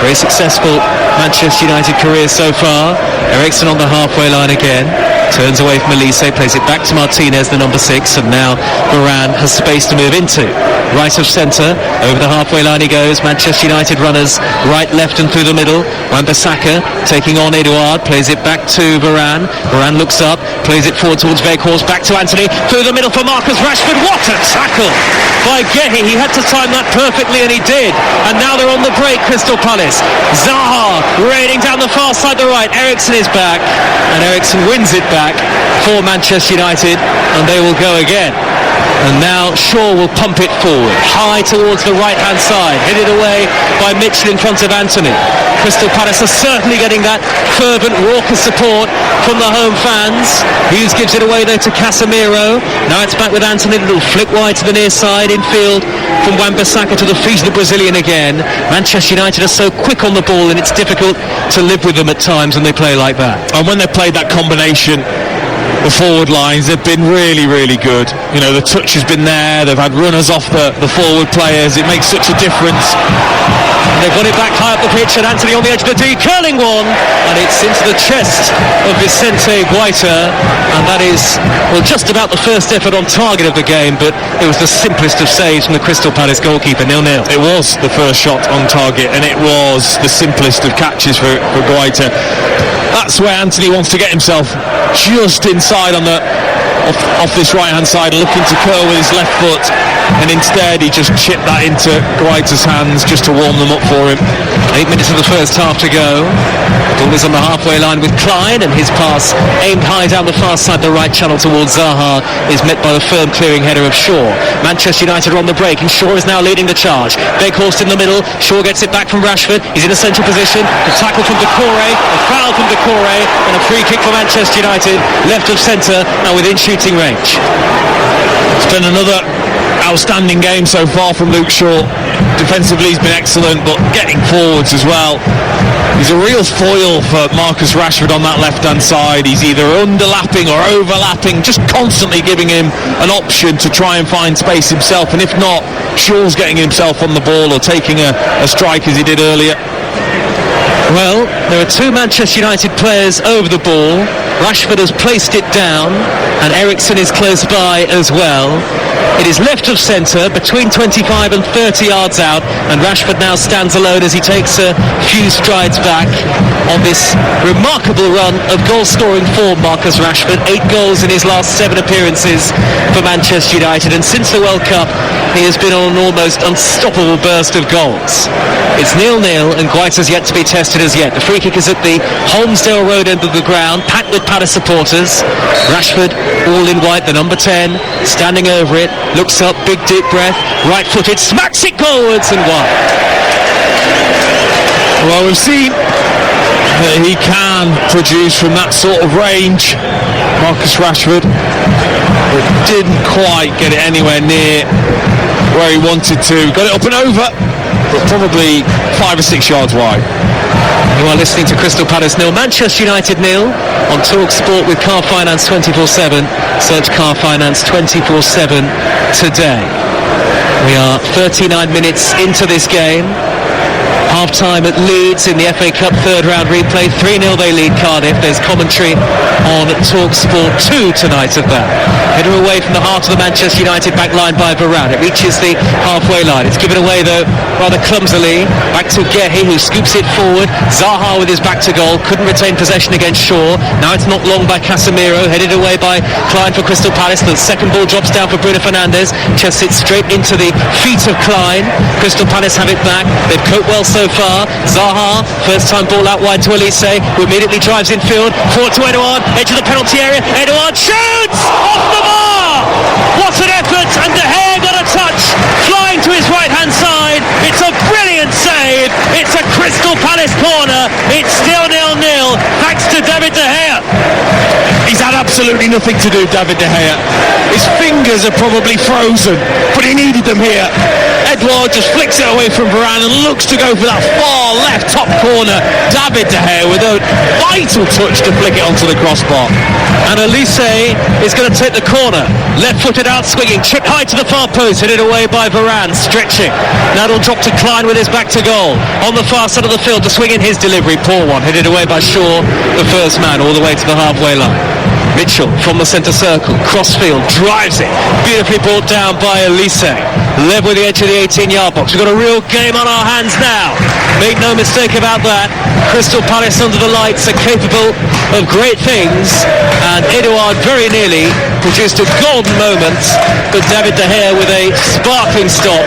Very successful Manchester United career so far. Eriksen on the halfway line again. Turns away from Elise, plays it back to Martinez, the number 6, and now Varane has space to move into. Right of centre, over the halfway line he goes. Manchester United runners right, left and through the middle. Wan-Bissaka taking on Edouard, plays it back to Varane. Varane looks up, plays it forward towards Weghorst, back to Anthony, through the middle for Marcus Rashford. What a tackle by Gehi. He had to time that perfectly and he did. And now they're on the break, Crystal Palace. Zaha raining down the far side, the right. Eriksen is back, and Eriksen wins it back for Manchester United, and they will go again. And now Shaw will pump it forward, high towards the right-hand side, headed away by Mitchell in front of Anthony. Crystal Palace are certainly getting that fervent, raucous support from the home fans. Hughes gives it away there to Casemiro. Now it's back with Anthony, a little flick wide to the near side, infield from Wan-Bissaka to the feet of the Brazilian again. Manchester United are so quick on the ball, and it's difficult to live with them at times when they play like that. And when they played that combination, the forward lines, they've been really, really good. You know, the touch has been there, they've had runners off the forward players, it makes such a difference. And they've got it back high up the pitch, and Anthony on the edge of the D, curling one, and it's into the chest of Vicente Guaita, and that is, well, just about the first effort on target of the game, but it was the simplest of saves from the Crystal Palace goalkeeper, 0-0. It was the first shot on target, and it was the simplest of catches for Guaita. That's where Anthony wants to get himself, just inside on the off this right hand side, looking to curl with his left foot, and instead he just chipped that into Guaita's hands just to warm them up for him. 8 minutes of the first half to go. Ball is on the halfway line with Klein, and his pass aimed high down the far side, the right channel towards Zaha, is met by the firm clearing header of Shaw. Manchester United are on the break, and Shaw is now leading the charge. Weghorst in the middle, Shaw gets it back from Rashford, he's in a central position, a tackle from Decore, a foul from Decore, and a free kick for Manchester United, left of centre and within shooting range. It's been another outstanding game so far from Luke Shaw. Defensively he's been excellent, but getting forwards as well. He's a real foil for Marcus Rashford on that left-hand side. He's either underlapping or overlapping, just constantly giving him an option to try and find space himself, and if not, Shaw's getting himself on the ball or taking a strike as he did earlier. Well, there are two Manchester United players over the ball. Rashford has placed it down, and Eriksen is close by as well. It is left of centre, between 25 and 30 yards out, and Rashford now stands alone as he takes a few strides back on this remarkable run of goal-scoring form. Marcus Rashford, 8 goals in his last 7 appearances for Manchester United, and since the World Cup he has been on an almost unstoppable burst of goals. It's 0-0, and Guaita's yet to be tested as yet. The free kick is at the Holmesdale Road end of the ground, packed with Palace supporters. Rashford, all in white, the number 10, standing over it, looks up, big deep breath, right-footed, smacks it goalwards and wide. Well, we've seen that he can produce from that sort of range, Marcus Rashford, but didn't quite get it anywhere near where he wanted to. Got it up and over, but probably 5 or 6 yards wide. You are listening to Crystal Palace 0, Manchester United 0 on Talksport with Car Finance 24/7. Search Car Finance 24/7 today. We are 39 minutes into this game. Half-time at Leeds in the FA Cup third round replay. 3-0 they lead Cardiff. There's commentary on Talksport 2 tonight of that. Header away from the heart of the Manchester United back line by Varane. It reaches the halfway line. It's given away though rather clumsily. Back to Gehi, who scoops it forward. Zaha with his back to goal. Couldn't retain possession against Shaw. Now it's not long by Casemiro. Headed away by Klein for Crystal Palace. The second ball drops down for Bruno Fernandes. Chests it straight into the feet of Klein. Crystal Palace have it back. They've coped well so far. Zaha, first time ball out wide to Elise, who immediately drives infield. Forward to Edouard, edge of the penalty area. Edouard shoots! Off the bar! What an effort! And De Gea got a touch, flying to his right-hand side. It's a brilliant save. It's a Crystal Palace corner. It's still 0-0, thanks to David De Gea. He's had absolutely nothing to do, David De Gea. His fingers are probably frozen, but he needed them here. Edouard just flicks it away from Varane and looks to go for that far left top corner. David De Gea with a vital touch to flick it onto the crossbar. And Elise is going to take the corner. Left-footed out swinging, chip high to the far post, headed away by Varane, stretching. Now it'll drop to Klein with his back to goal. On the far side of the field, the swing in his delivery, poor one, headed away by Shaw, the first man, all the way to the halfway line. Mitchell from the centre circle, crossfield, drives it, beautifully brought down by Elise. Level with the edge of the 18-yard box. We've got a real game on our hands now. Make no mistake about that. Crystal Palace under the lights are capable of great things, and Edouard very nearly produced a golden moment, but David De Gea with a sparkling stop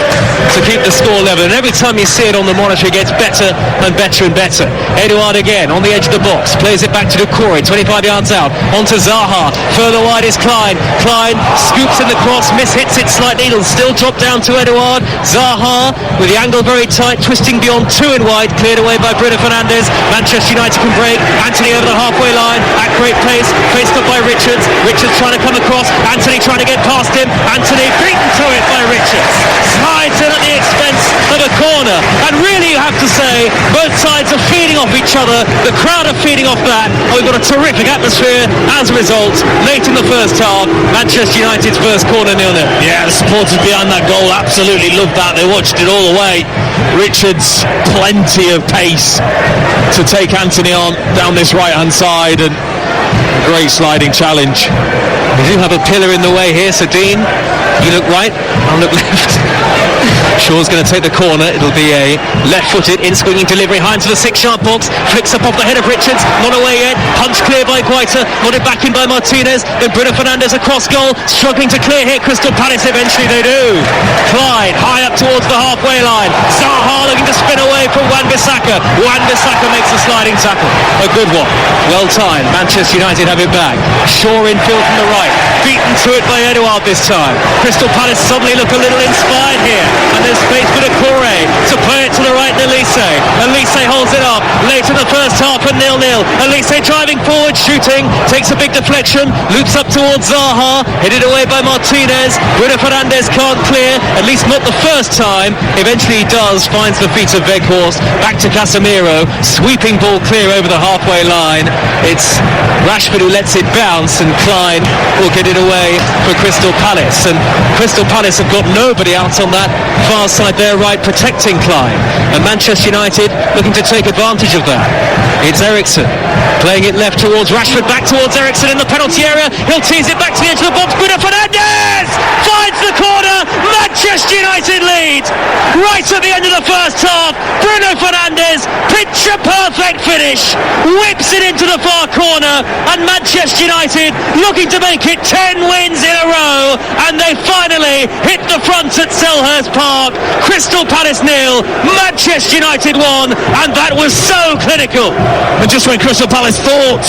to keep the score level. And every time you see it on the monitor, it gets better and better and better. Edouard again on the edge of the box, plays it back to Doucouré, 25 yards out, onto Zaha. Further wide is Klein. Klein scoops in the cross, mishits it slightly. It'll still drop down to Edouard. Zaha with the angle very tight, twisting beyond two and wide, cleared away by Bruno Fernandes. Manchester United can break. Anthony over the halfway line at great pace, faced up by Richards. Richards trying to come across. Anthony trying to get past him. Anthony beaten to it by Richards. Slides in at the expense of a corner. And really you have to say, both sides are feeding off each other. The crowd are feeding off that. And we've got a terrific atmosphere as a result. Late in the first half, Manchester United's first corner 0-0. Yeah, the supporters behind that goal absolutely loved that. They watched it all the way. Richards, plenty of pace to take Anthony on down this right-hand side, and great sliding challenge. We do have a pillar in the way here, so Dean, you look right, I'll look left. Shaw's going to take the corner. It'll be a left-footed, in-swinging delivery high into the 6-yard box. Flicks up off the head of Richards. Not away yet. Punch clear by Guaita. Got it back in by Martinez. Then Bruno Fernandes across goal. Struggling to clear here. Crystal Palace eventually they do. Clyde high up towards the halfway line. Zaha looking to spin away from Wan-Bissaka. Wan-Bissaka makes a sliding tackle. A good one. Well timed. Manchester United have it back. Shaw in field from the right. Beaten to it by Edouard this time. Crystal Palace suddenly look a little inspired here. And there's space for Doucouré to play it to the right to Elise. Elise holds it up. Late in the first half and 0-0. Elise driving forward, shooting. Takes a big deflection. Loops up towards Zaha. Headed away by Martinez. Bruno Fernandes can't clear. At least not the first time. Eventually he does. Finds the feet of Weghorst. Back to Casemiro. Sweeping ball clear over the halfway line. It's Rashford who lets it bounce, and Klein will get it away for Crystal Palace. And Crystal Palace have got nobody out on that far side there, right, protecting Klein. And Manchester United looking to take advantage of that. It's Eriksen playing it left towards Rashford, back towards Eriksen in the penalty area. He'll tease it back to the edge of the box. Bruno Fernandes finds the corner. Manchester United lead right at the end of the first half. Bruno Fernandes, picture perfect finish, whips it into the far corner, and Manchester United looking to make it 10 wins in a row, and they finally hit the front at Selhurst Park. Crystal Palace 0, Manchester United 1, and that was so clinical. And just when Crystal Palace thought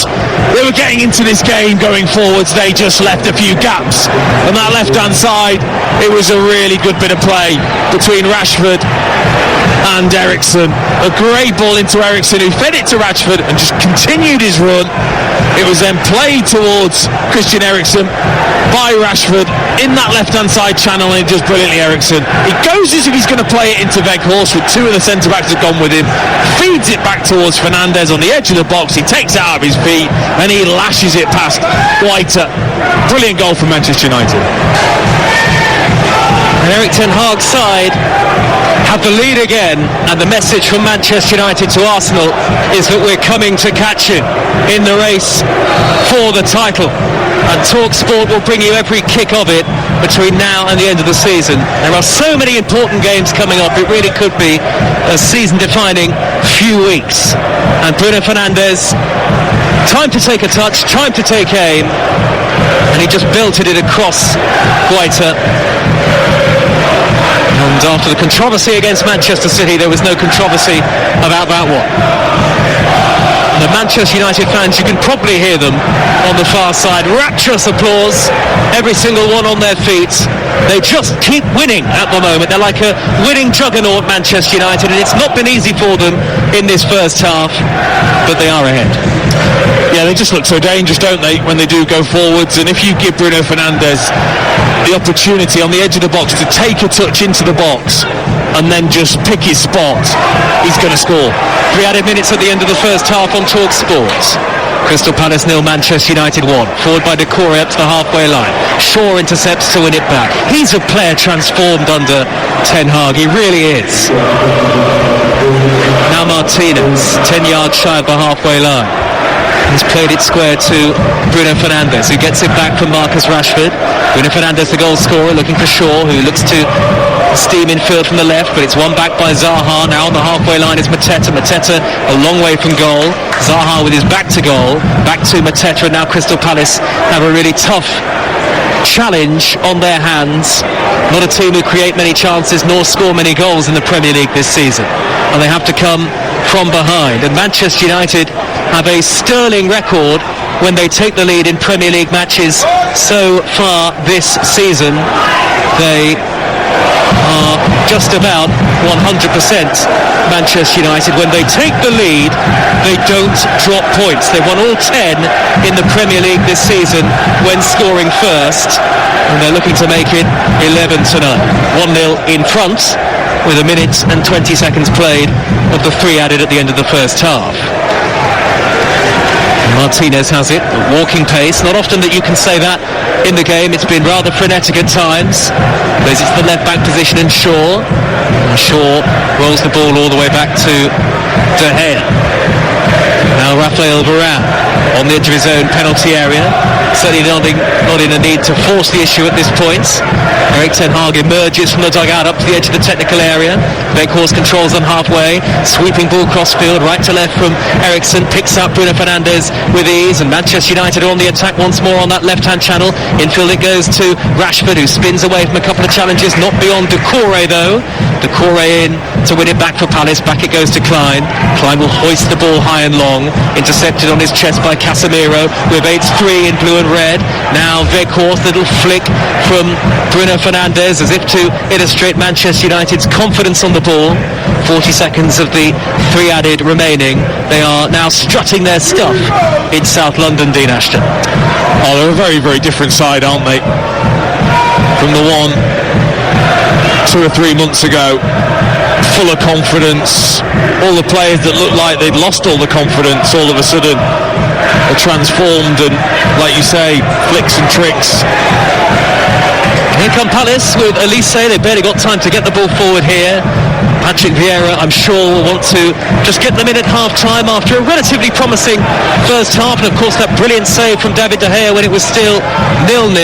they were getting into this game going forwards, they just left a few gaps. On that left-hand side, it was a really good bit of play between Rashford and Eriksen. A great ball into Eriksen, who fed it to Rashford and just continued his run. It was then played towards Christian Eriksen by Rashford in that left-hand side channel, and just brilliantly Eriksen. He goes as if he's going to play it into Weghorst, with two of the centre-backs have gone with him. Feeds it back towards Fernandes on the edge of the box. He takes it out of his feet and he lashes it past Guaita. Brilliant goal from Manchester United. And Erik ten Hag's side have the lead again, and the message from Manchester United to Arsenal is that we're coming to catch you in the race for the title. And Talksport will bring you every kick of it between now and the end of the season. There are so many important games coming up. It really could be a season-defining few weeks. And Bruno Fernandes, time to take a touch, time to take aim, and he just belted it across Guaita. And after the controversy against Manchester City, there was no controversy about that one. The Manchester United fans, you can probably hear them on the far side. Rapturous applause, every single one on their feet. They just keep winning at the moment. They're like a winning juggernaut, Manchester United, and it's not been easy for them in this first half, but they are ahead. Yeah, they just look so dangerous, don't they, when they do go forwards. And if you give Bruno Fernandes the opportunity on the edge of the box to take a touch into the box and then just pick his spot, he's going to score. 3 added minutes at the end of the first half on Talksport. Crystal Palace 0, Manchester United 1. Forward by Doucouré up to the halfway line. Shaw intercepts to win it back. He's a player transformed under Ten Hag. He really is. Now Martinez, 10 yards shy of the halfway line. He's played it square to Bruno Fernandes, who gets it back from Marcus Rashford. Bruno Fernandes, the goal scorer, looking for Shaw, who looks to steam in field from the left, but it's won back by Zaha. Now on the halfway line is Mateta. Mateta a long way from goal. Zaha with his back to goal. Back to Mateta, and now Crystal Palace have a really tough challenge on their hands. Not a team who create many chances nor score many goals in the Premier League this season, and they have to come from behind. And Manchester United have a sterling record when they take the lead in Premier League matches so far this season. They are just about 100% Manchester United. When they take the lead, they don't drop points. They've won all 10 in the Premier League this season when scoring first, and they're looking to make it 11-9. 1-0 in front with a minute and 20 seconds played of the 3 added at the end of the first half. Martinez has it, walking pace. Not often that you can say that in the game. It's been rather frenetic at times. Plays it to the left back position, and Shaw rolls the ball all the way back to De Gea. Now Raphael Varane on the edge of his own penalty area. Certainly not in a need to force the issue at this point. Erik ten Hag emerges from the dugout up to the edge of the technical area. Weghorst controls them halfway. Sweeping ball cross field, right to left from Eriksen. Picks up Bruno Fernandes with ease, and Manchester United are on the attack once more on that left-hand channel. Infield it goes to Rashford, who spins away from a couple of challenges. Not beyond Doucouré though. Doucouré in to win it back for Palace. Back it goes to Klein. Klein will hoist the ball high and long. Intercepted on his chest by Casemiro with 8-3 in blue and red. Now Weghorst, little flick from Bruno Fernandes as if to illustrate Manchester United's confidence on the ball. 40 seconds of the 3 added remaining. They are now strutting their stuff in South London, Dean Ashton. Oh, they're a very, very different side, aren't they? From the one 2 or 3 months ago. Full of confidence. All the players that looked like they'd lost all the confidence all of a sudden are transformed, and like you say, flicks and tricks. Here come Palace with Elise. They've barely got time to get the ball forward here. Patrick Vieira, I'm sure, will want to just get them in at half-time after a relatively promising first half. And of course that brilliant save from David De Gea when it was still 0-0,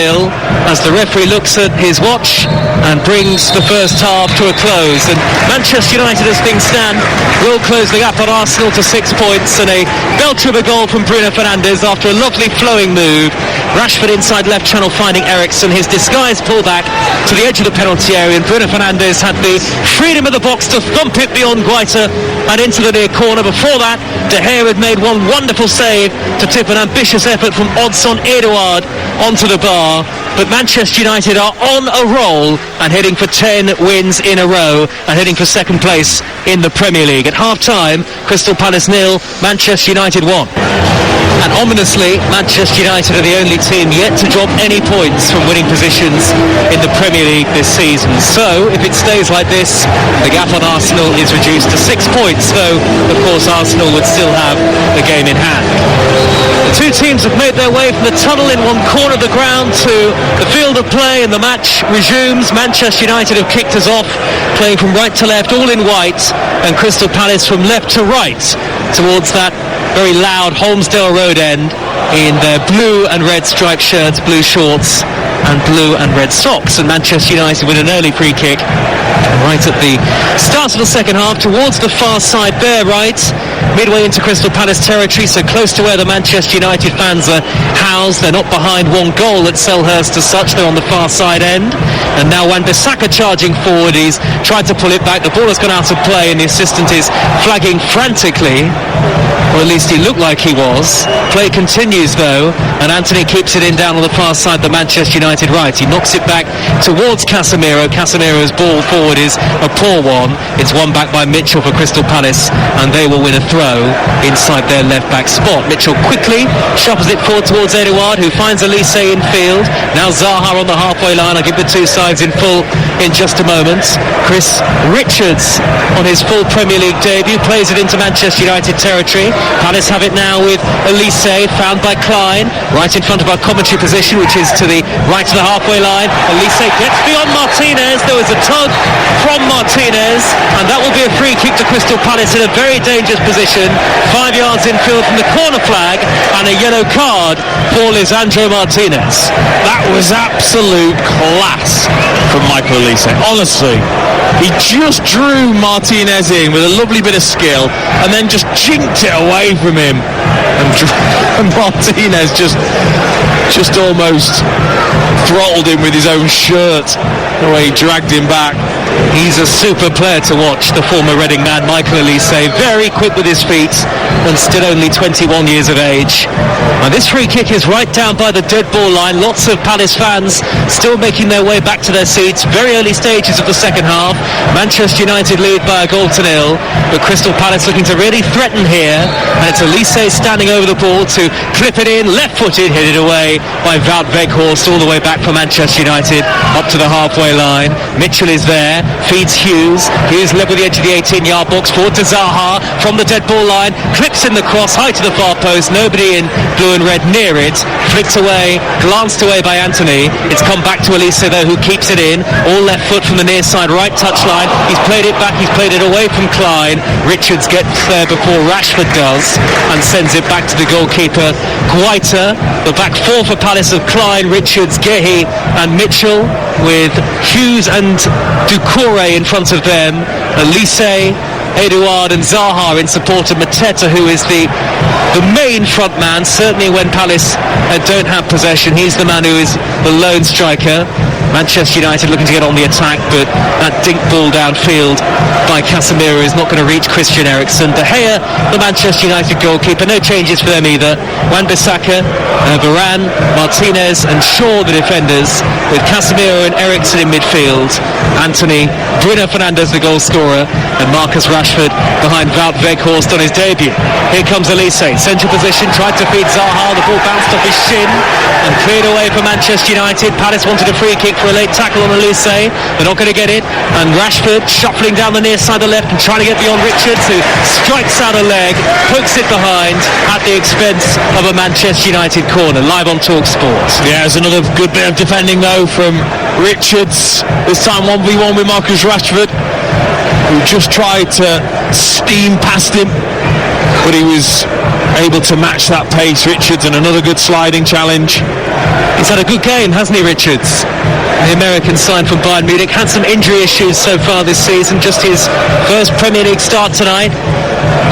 as the referee looks at his watch and brings the first half to a close. And Manchester United, as things stand, will close the gap on Arsenal to 6 points, and a belter of a goal from Bruno Fernandes after a lovely flowing move. Rashford inside left channel finding Eriksen. His disguised pullback to the edge of the penalty area, and Bruno Fernandes had the freedom of the box to thump it beyond Guaita and into the near corner. Before that, De Gea had made one wonderful save to tip an ambitious effort from Odsonne Edouard onto the bar. But Manchester United are on a roll and heading for 10 wins in a row and heading for second place in the Premier League. At half-time, Crystal Palace 0, Manchester United 1. And ominously, Manchester United are the only team yet to drop any points from winning positions in the Premier League this season. So, if it stays like this, the gap on Arsenal is reduced to 6 points, though, of course, Arsenal would still have the game in hand. The two teams have made their way from the tunnel in one corner of the ground to the field of play, and the match resumes. Manchester United have kicked us off, playing from right to left, all in white, and Crystal Palace from left to right, towards that very loud Holmesdale Road end in their blue and red striped shirts, blue shorts and blue and red socks. And Manchester United with an early free kick right at the start of the second half towards the far side, bare right, midway into Crystal Palace territory, so close to where the Manchester United fans are housed. They're not behind one goal at Selhurst as such, they're on the far side end. And now Wan-Bissaka charging forward. He's tried to pull it back, the ball has gone out of play, and the assistant is flagging frantically, or at least he looked like he was. Play continues though, and Anthony keeps it in down on the far side, the Manchester United right. He knocks it back towards Casemiro. Casemiro's ball forward is a poor one. It's won back by Mitchell for Crystal Palace, and they will win a throw inside their left back spot. Mitchell quickly shuffles it forward towards Edouard, who finds Elise in field. Now Zaha on the halfway line. I'll give the two sides in full in just a moment. Chris Richards on his full Premier League debut plays it into Manchester United territory. Palace have it now with Elise, found by Klein, right in front of our commentary position, which is to the right back to the halfway line. Elise gets beyond Martinez. There was a tug from Martinez, and that will be a free kick to Crystal Palace in a very dangerous position. 5 yards infield from the corner flag, and a yellow card for Lisandro Martinez. That was absolute class from Michael Elise. Honestly, he just drew Martinez in with a lovely bit of skill, and then just jinked it away from him. And Martinez just almost throttled him with his own shirt, the way he dragged him back. He's a super player to watch, the former Reading man, Michael Elise. Very quick with his feet and still only 21 years of age. And this free kick is right down by the dead ball line. Lots of Palace fans still making their way back to their seats. Very early stages of the second half. Manchester United lead by a goal to nil, but Crystal Palace looking to really threaten here. And it's Elise standing over the ball to clip it in, left-footed, hit it away by Wout Weghorst all the way back from Manchester United up to the halfway line. Mitchell is there, feeds Hughes. Hughes led with the edge of the 18-yard box, forward to Zaha from the dead ball line, clips in the cross, high to the far post, nobody in blue and red near it, flicked away, glanced away by Anthony. It's come back to Elise though, who keeps it in, all left foot from the near side right touchline. He's played it back, he's played it away from Klein. Richards gets there before Rashford does and sends it back to the goalkeeper Guaita. The back four for Palace of Klein, Richards, Gehi and Mitchell, with Hughes and Doucouré in front of them. Elise, Edouard and Zaha in support of Mateta, who is the main front man, certainly when Palace don't have possession. He's the man who is the lone striker. Manchester United looking to get on the attack, but that dink ball downfield by Casemiro is not going to reach Christian Eriksen. De Gea, the Manchester United goalkeeper, no changes for them either. Wan-Bissaka, Varane, Martinez and Shaw the defenders, with Casemiro and Eriksen in midfield. Anthony, Bruno Fernandes the goal scorer, and Marcus Rashford behind Wout Weghorst on his debut. Here comes Elise, central position, tried to feed Zaha, the ball bounced off his shin and cleared away for Manchester United. Palace wanted a free kick for a late tackle on Elise. They're not going to get it, and Rashford shuffling down the near side of the left and trying to get beyond Richards, who strikes out a leg, pokes it behind at the expense of a Manchester United corner. Live on Talksport. Yeah, it's another good bit of defending though from Richards, this time 1v1 with Marcus Rashford, who just tried to steam past him, but he was able to match that pace. Richards, and another good sliding challenge. He's had a good game, hasn't he, Richards? The American side from Bayern Munich had some injury issues so far this season. Just his first Premier League start tonight.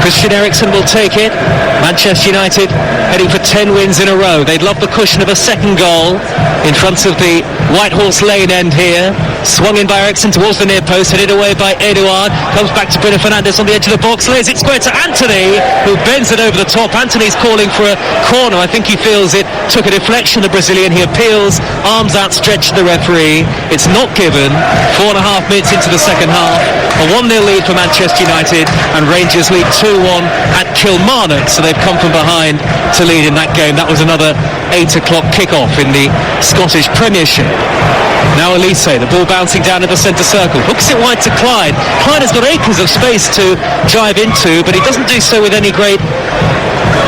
Christian Eriksen will take it. Manchester United heading for 10 wins in a row. They'd love the cushion of a second goal in front of the White Horse Lane end here. Swung in by Eriksen towards the near post, headed away by Edouard. Comes back to Bruno Fernandes on the edge of the box, lays it square to Anthony, who bends it over the top. Anthony's calling for a corner. I think he feels it took a deflection, the Brazilian. He appeals, arms outstretched to the referee. It's not given. 4.5 minutes into the second half. A 1-0 lead for Manchester United, and Rangers lead 2-1 at Kilmarnock. So they've come from behind to lead in that game. That was another 8 o'clock kickoff in the Scottish Premiership. Now Elise, the ball bouncing down in the centre circle, hooks it wide to Klein. Klein has got acres of space to drive into, but he doesn't do so with any great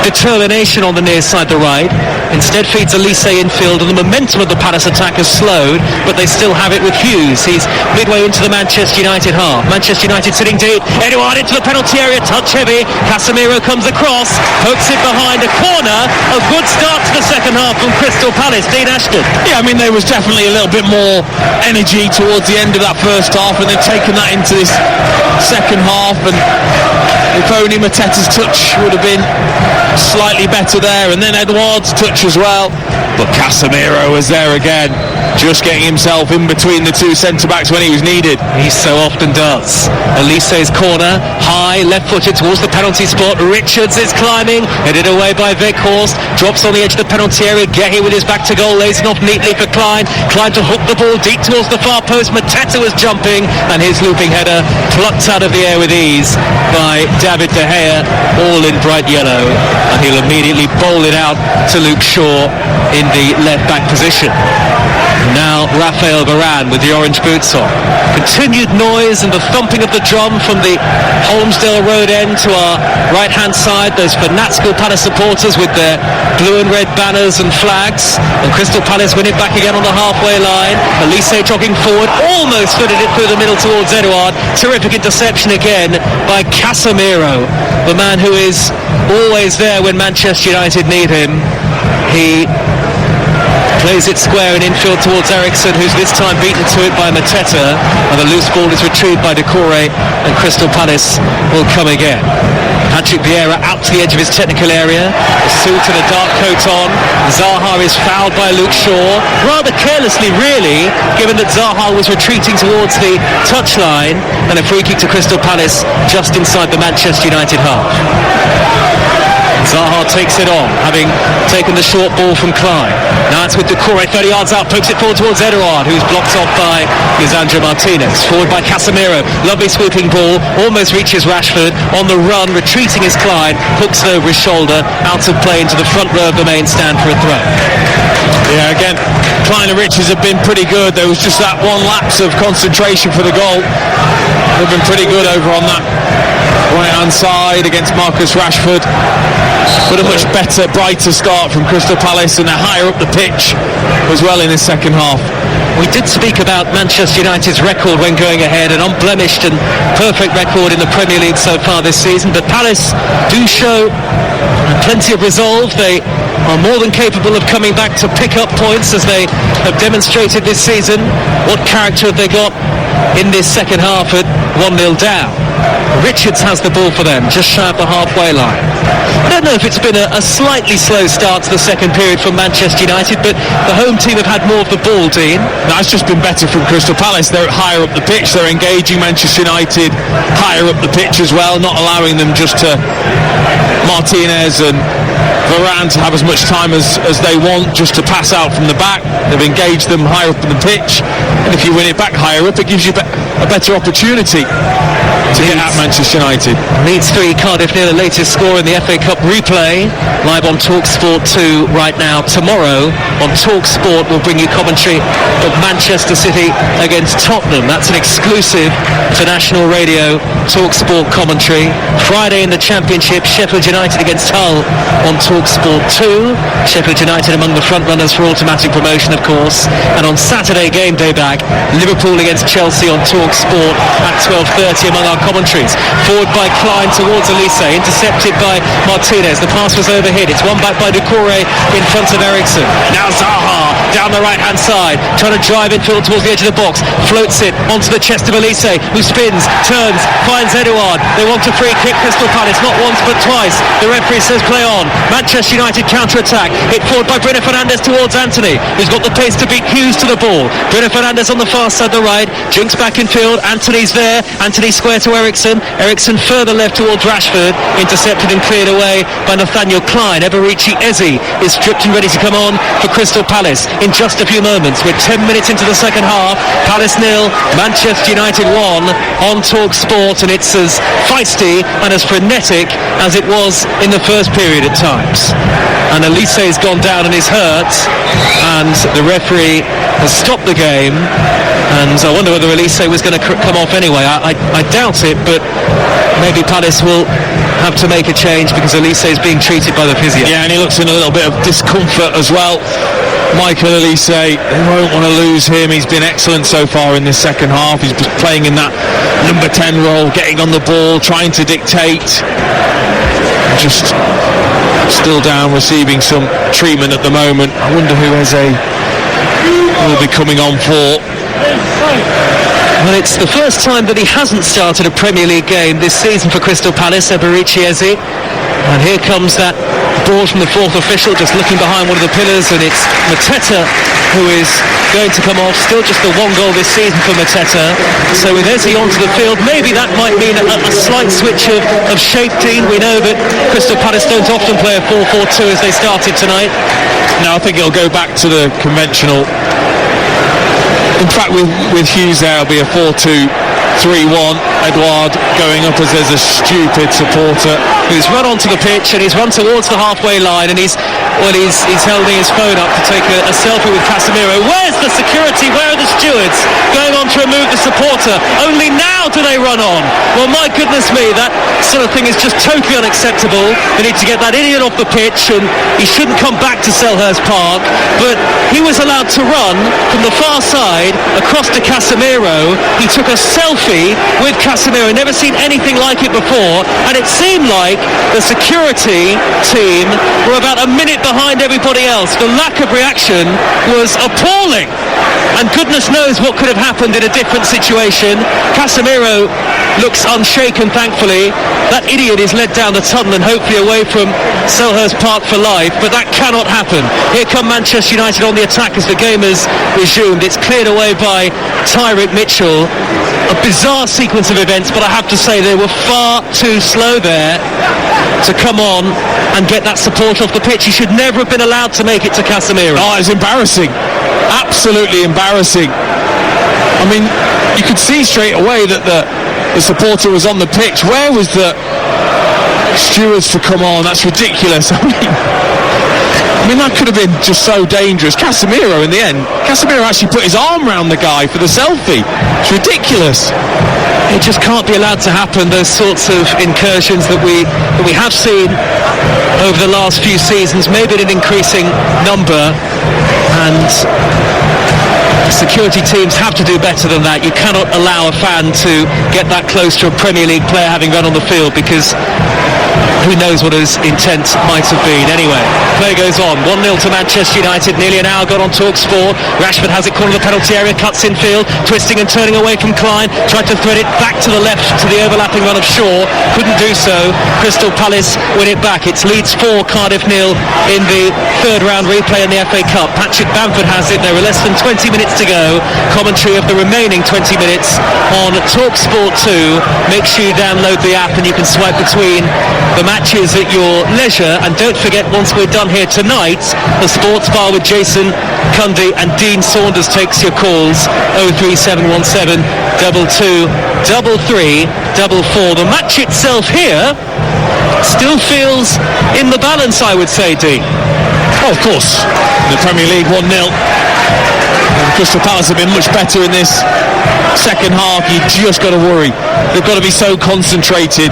determination on the near side to right. Instead feeds Elise infield, and the momentum of the Palace attack has slowed, but they still have it with Hughes. He's midway into the Manchester United half. Manchester United sitting deep. Edouard into the penalty area, touch heavy. Casemiro comes across, pokes it behind a corner. A good start to the second half from Crystal Palace. Dean Ashton. Yeah, I mean, there was definitely a little bit more energy towards the end of that first half, and they've taken that into this second half, and if only Mateta's touch would have been slightly better there, and then Edouard's touch as well, but Casemiro was there again, just getting himself in between the two centre-backs when he was needed. He so often does. Elise's corner, high, left-footed towards the penalty spot. Richards is climbing, headed away by Weghorst, drops on the edge of the penalty area. Gehi with his back to goal, lays it off neatly for Klein. Klein to hook the ball deep towards the far post. Mateta was jumping, and his looping header plucked out of the air with ease by David De Gea, all in bright yellow, and he'll immediately bowl it out to Luke Shaw in the left-back position. Now Rafael Varane with the orange boots on. Continued noise and the thumping of the drum from the Holmesdale Road end to our right-hand side. Those fanatical Palace supporters with their blue and red banners and flags. And Crystal Palace win it back again on the halfway line. Elise jogging forward, almost fitted it through the middle towards Edouard. Terrific interception again by Casemiro, the man who is always there when Manchester United need him. He plays it square and infield towards Eriksen, who's this time beaten to it by Mateta, and the loose ball is retrieved by Doucouré, and Crystal Palace will come again. Patrick Vieira out to the edge of his technical area, a suit and a dark coat on. Zaha is fouled by Luke Shaw, rather carelessly really, given that Zaha was retreating towards the touchline, and a free kick to Crystal Palace just inside the Manchester United half. Zaha takes it on, having taken the short ball from Klein. Now it's with Doucouré, 30 yards out, pokes it forward towards Edouard, who's blocked off by Lisandro Martinez. Forward by Casemiro, lovely swooping ball, almost reaches Rashford. On the run, retreating is Klein, hooks it over his shoulder, out of play into the front row of the main stand for a throw. Yeah, again, Klein and Richards have been pretty good. There was just that one lapse of concentration for the goal. They've been pretty good over on that right-hand side against Marcus Rashford. But a much better, brighter start from Crystal Palace, and they're higher up the pitch as well in the second half. We did speak about Manchester United's record when going ahead, an unblemished and perfect record in the Premier League so far this season, but Palace do show plenty of resolve. They are more than capable of coming back to pick up points, as they have demonstrated this season. What character have they got in this second half at 1-0 down? Richards has the ball for them, just shy of the halfway line. I don't know if it's been a slightly slow start to the second period from Manchester United, but the home team have had more of the ball, Dean. That's just been better from Crystal Palace. They're higher up the pitch, they're engaging Manchester United higher up the pitch as well, not allowing them just to Martinez and Varane to have as much time as they want just to pass out from the back. They've engaged them higher up in the pitch, and if you win it back higher up, it gives you a better opportunity to get at Manchester United. Leeds 3, Cardiff near the latest score in the FA Cup replay, live on Talksport 2 right now. Tomorrow on Talksport we'll bring you commentary of Manchester City against Tottenham. That's an exclusive to National Radio Talksport commentary. Friday in the Championship, Sheffield United against Hull on Talksport 2. Sheffield United among the front runners for automatic promotion, of course. And on Saturday, game day back, Liverpool against Chelsea on Talksport at 12:30 among our commentaries. Forward by Klein towards Elise, intercepted by Martinez. The pass was overhit. It's won back by Doucouré in front of Eriksen. Now Zaha down the right hand side, trying to drive it towards the edge of the box, floats it onto the chest of Elise, who spins, turns, finds Edouard. They want a free kick, Crystal Palace, not once but twice. The referee says play on. Manchester United counter-attack, hit forward by Bruno Fernandes towards Anthony, who's got the pace to beat Hughes to the ball. Bruno Fernandes on the far side, the right, jinks back in field, Anthony's there, Anthony square to Eriksen, Eriksen further left towards Rashford, intercepted and cleared away by Nathaniel Klein. Eberici Eze is stripped and ready to come on for Crystal Palace in just a few moments. We're 10 minutes into the second half, Palace 0, Manchester United 1 on Talksport, and it's as feisty and as frenetic as it was in the first period at times. And Elise has gone down and is hurt, and the referee has stopped the game, and I wonder whether Elise was going to come off anyway. I doubt it, but maybe Palace will have to make a change because Elise is being treated by the physio. Yeah, and he looks in a little bit of discomfort as well. Michael Elise, they won't want to lose him. He's been excellent so far in this second half. He's playing in that number 10 role, getting on the ball, trying to dictate. Just still down, receiving some treatment at the moment. I wonder who Eze will be coming on for. Well, it's the first time that he hasn't started a Premier League game this season for Crystal Palace, Eberici Eze. And here comes that ball from the fourth official, just looking behind one of the pillars, and it's Mateta who is going to come off. Still just the one goal this season for Mateta. So with Eze onto the field, maybe that might mean a slight switch of shape, Dean. We know that Crystal Palace don't often play a 4-4-2 as they started tonight. No, I think it'll go back to the conventional. In fact, with Hughes there, it'll be a 4-2-3-1 3-1. Edouard going up as there's a stupid supporter who's run onto the pitch, and he's run towards the halfway line, and he's holding his phone up to take a selfie with Casemiro. Where's the security? Where are the stewards going on to remove the supporter? Only now do they run on. Well, my goodness me, that sort of thing is just totally unacceptable. They need to get that idiot off the pitch, and he shouldn't come back to Selhurst Park. But he was allowed to run from the far side across to Casemiro. He took a selfie with Casemiro. Never seen anything like it before, and it seemed like the security team were about a minute behind everybody else. The lack of reaction was appalling, and goodness knows what could have happened in a different situation. Casemiro looks unshaken, thankfully. That idiot is led down the tunnel and hopefully away from Selhurst Park for life, but that cannot happen. Here come Manchester United on the attack as the game has resumed. It's cleared away by Tyrick Mitchell. A bizarre sequence of events, but I have to say they were far too slow there to come on and get that support off the pitch. He should never have been allowed to make it to Casemiro. Oh, it's embarrassing. Absolutely embarrassing. I mean, you could see straight away that the supporter was on the pitch. Where was the stewards to come on? That's ridiculous. I mean, that could have been just so dangerous. Casemiro, in the end, Casemiro actually put his arm around the guy for the selfie. It's ridiculous. It just can't be allowed to happen, those sorts of incursions that we have seen over the last few seasons, maybe in an increasing number, and security teams have to do better than that. You cannot allow a fan to get that close to a Premier League player having run on the field, because who knows what his intent might have been. Anyway, play goes on. 1-0 to Manchester United. Nearly an hour gone on Talksport. Rashford has it, corner of the penalty area, cuts in field, twisting and turning away from Klein, tried to thread it back to the left to the overlapping run of Shaw, couldn't do so. Crystal Palace win it back. It's Leeds 4, Cardiff 0 in the third round replay in the FA Cup. Patrick Bamford has it. There are less than 20 minutes to go. Commentary of the remaining 20 minutes on Talksport 2. Make sure you download the app and you can swipe between the matches at your leisure. And don't forget, once we're done here tonight, the Sports Bar with Jason Cundy and Dean Saunders takes your calls. 03717 22 33 44. The match itself here still feels in the balance, I would say, Dean. Oh, of course. The Premier League 1-0. Crystal Palace have been much better in this second half. You just got to worry. They've got to be so concentrated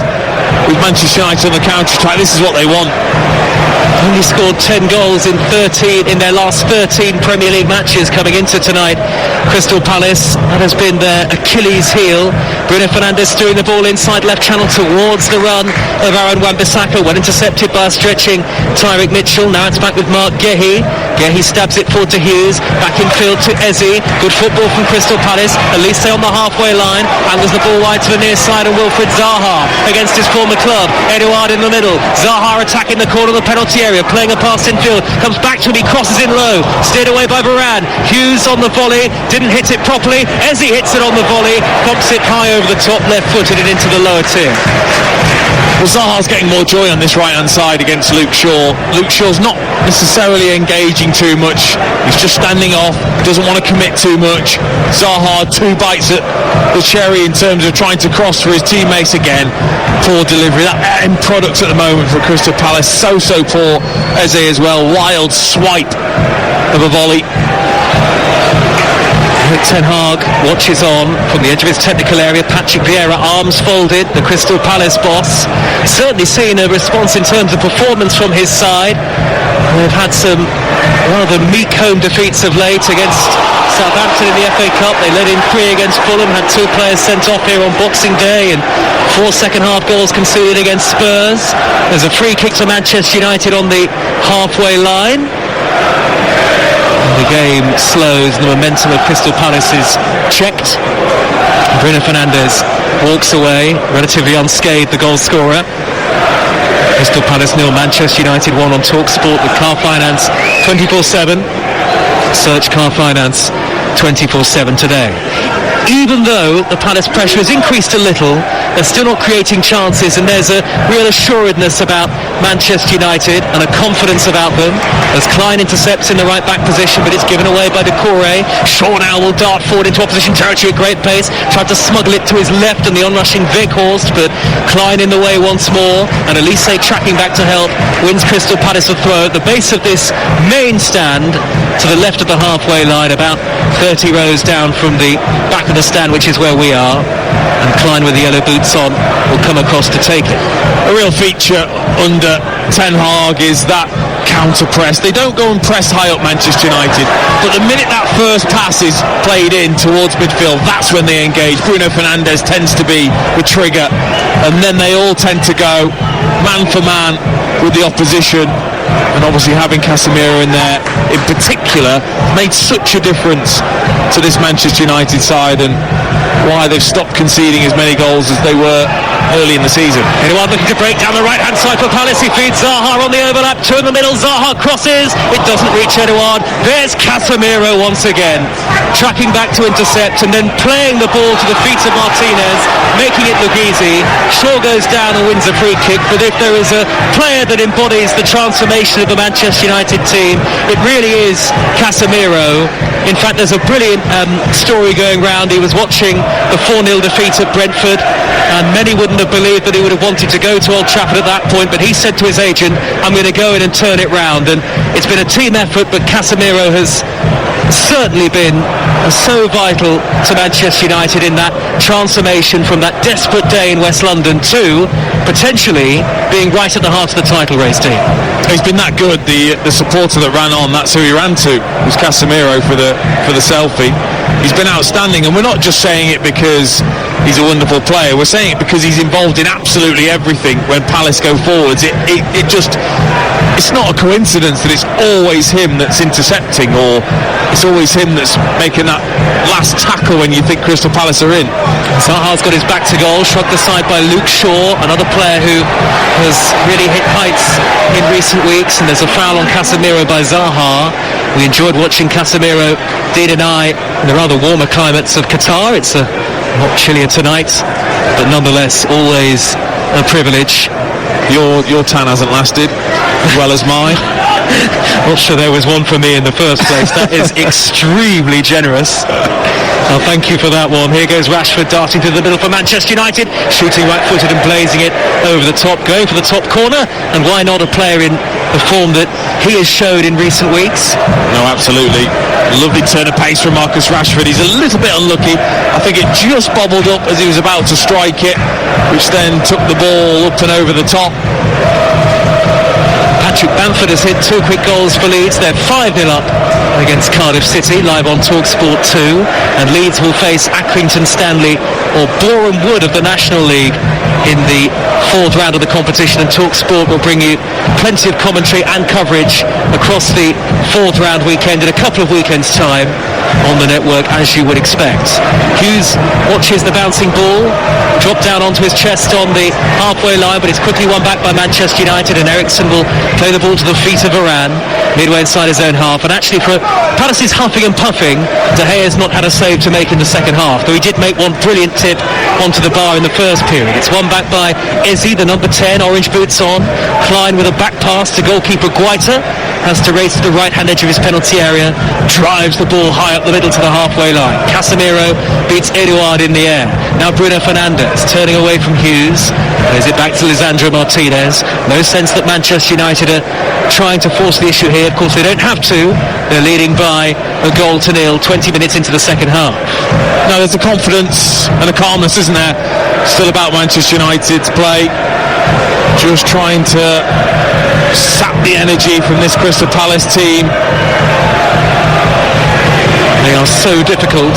with Manchester United on the counter-attack. This is what they want. Only scored 10 goals in their last 13 Premier League matches coming into tonight. Crystal Palace, that has been their Achilles heel. Bruno Fernandes doing the ball inside left channel towards the run of Aaron Wan-Bissaka, well intercepted by a stretching Tyrick Mitchell. Now it's back with Mark Gehi. Gehi stabs it forward to Hughes, back in field to Eze. Good football from Crystal Palace. At least they're on the halfway line, and there's the ball wide to the near side, and Wilfried Zaha against his former club. Edouard in the middle. Zaha attacking the corner of the penalty area, playing a pass in field, comes back to him, he crosses in low, steered away by Varane. Hughes on the volley, didn't hit it properly. Eze hits it on the volley, bumps it high over the top, left-footed and into the lower tier. Well, Zaha's getting more joy on this right-hand side against Luke Shaw. Luke Shaw's not necessarily engaging too much. He's just standing off, doesn't want to commit too much. Zaha, 2 bites at the cherry in terms of trying to cross for his teammates again. Poor delivery. That end product at the moment for Crystal Palace, so poor. Eze as well, wild swipe of a volley. Ten Hag watches on from the edge of his technical area. Patrick Vieira, arms folded, the Crystal Palace boss. Certainly seen a response in terms of performance from his side. They've had some rather meek home defeats of late against Southampton in the FA Cup. They led in 3 against Fulham, had 2 players sent off here on Boxing Day, and 4 second half goals conceded against Spurs. There's a free kick to Manchester United on the halfway line. The game slows and the momentum of Crystal Palace is checked. Bruno Fernandes walks away, relatively unscathed, the goal scorer. Crystal Palace 0, Manchester United 1 on Talksport with Car Finance 24/7. Search Car Finance 24/7 today. Even though the Palace pressure has increased a little, They're still not creating chances, and there's a real assuredness about Manchester United and a confidence about them as Klein intercepts in the right back position, but it's given away by Decore. Shaw now will dart forward into opposition territory at great pace, tried to smuggle it to his left and the onrushing Weghorst, but Klein in the way once more, and Elise tracking back to help, wins Crystal Palace a throw at the base of this main stand to the left of the halfway line, about 30 rows down from the back of the stand, which is where we are, and Klein with the yellow boots on will come across to take it. A real feature under Ten Hag is that counter press. They don't go and press high up Manchester United, but the minute that first pass is played in towards midfield, that's when they engage. Bruno Fernandes tends to be the trigger, and then they all tend to go man for man with the opposition. And obviously having Casemiro in there in particular made such a difference to this Manchester United side, and why they've stopped conceding as many goals as they were early in the season. Anyone looking to break down the right hand side for Palace? He feeds Zaha on the overlap, two in the middle. Zaha crosses, it doesn't reach Edouard. There's Casemiro once again, tracking back to intercept and then playing the ball to the feet of Martinez, making it look easy. Shaw goes down and wins a free kick, but if there is a player that embodies the transformation of the Manchester United team, it really is Casemiro. In fact, there's a brilliant story going round. He was watching the 4-0 defeat at Brentford, and many wouldn't have believed that he would have wanted to go to Old Trafford at that point, but he said to his agent, I'm going to go in and turn it round. And it's been a team effort, but Casemiro has certainly been so vital to Manchester United in that transformation from that desperate day in West London to potentially being right at the heart of the title race team. He's been that good. The supporter that ran on, that's who he ran to, was Casemiro for the selfie. He's been outstanding, and we're not just saying it because he's a wonderful player, we're saying it because he's involved in absolutely everything when Palace go forwards. It's not a coincidence that it's always him that's intercepting, or it's always him that's making that last tackle when you think Crystal Palace are in. Zaha's got his back to goal, shrugged aside by Luke Shaw, another player who has really hit heights in recent weeks, and there's a foul on Casemiro by Zaha. We enjoyed watching Casemiro, Dean and I, in the rather warmer climates of Qatar. It's a lot chillier tonight, but nonetheless always a privilege. Your tan hasn't lasted as well as mine. Not sure there was one for me in the first place. That is extremely generous. Well, thank you for that one. Here goes Rashford darting through the middle for Manchester United, shooting right-footed and blazing it over the top, going for the top corner, and why not a player in the form that he has showed in recent weeks? No, absolutely. Lovely turn of pace from Marcus Rashford. He's a little bit unlucky. I think it just bobbled up as he was about to strike it, which then took the ball up and over the top. Patrick Bamford has hit two quick goals for Leeds. They're 5-0 up against Cardiff City, live on Talksport 2. And Leeds will face Accrington Stanley or Boreham Wood of the National League in the fourth round of the competition, and Talksport will bring you plenty of commentary and coverage across the fourth round weekend in a couple of weekends' time on the network, as you would expect. Hughes watches the bouncing ball drop down onto his chest on the halfway line, but it's quickly won back by Manchester United, and Eriksen will play the ball to the feet of Varane midway inside his own half. And actually, for Palace's huffing and puffing, De Gea's not had a save to make in the second half, though he did make one brilliant tip onto the bar in the first period. It's won back by Eze, the number 10, orange boots on. Klein with a back pass to goalkeeper Guaita, has to race to the right-hand edge of his penalty area, drives the ball high up the middle to the halfway line. Casemiro beats Edouard in the air. Now Bruno Fernandes turning away from Hughes, plays it back to Lisandro Martinez. No sense that Manchester United are trying to force the issue here. Of course they don't have to. They're leading by a 0-0 20 minutes into the second half. No, there's a confidence and a calmness, isn't there, still about Manchester United's play. Just trying to sap the energy from this Crystal Palace team. They are so difficult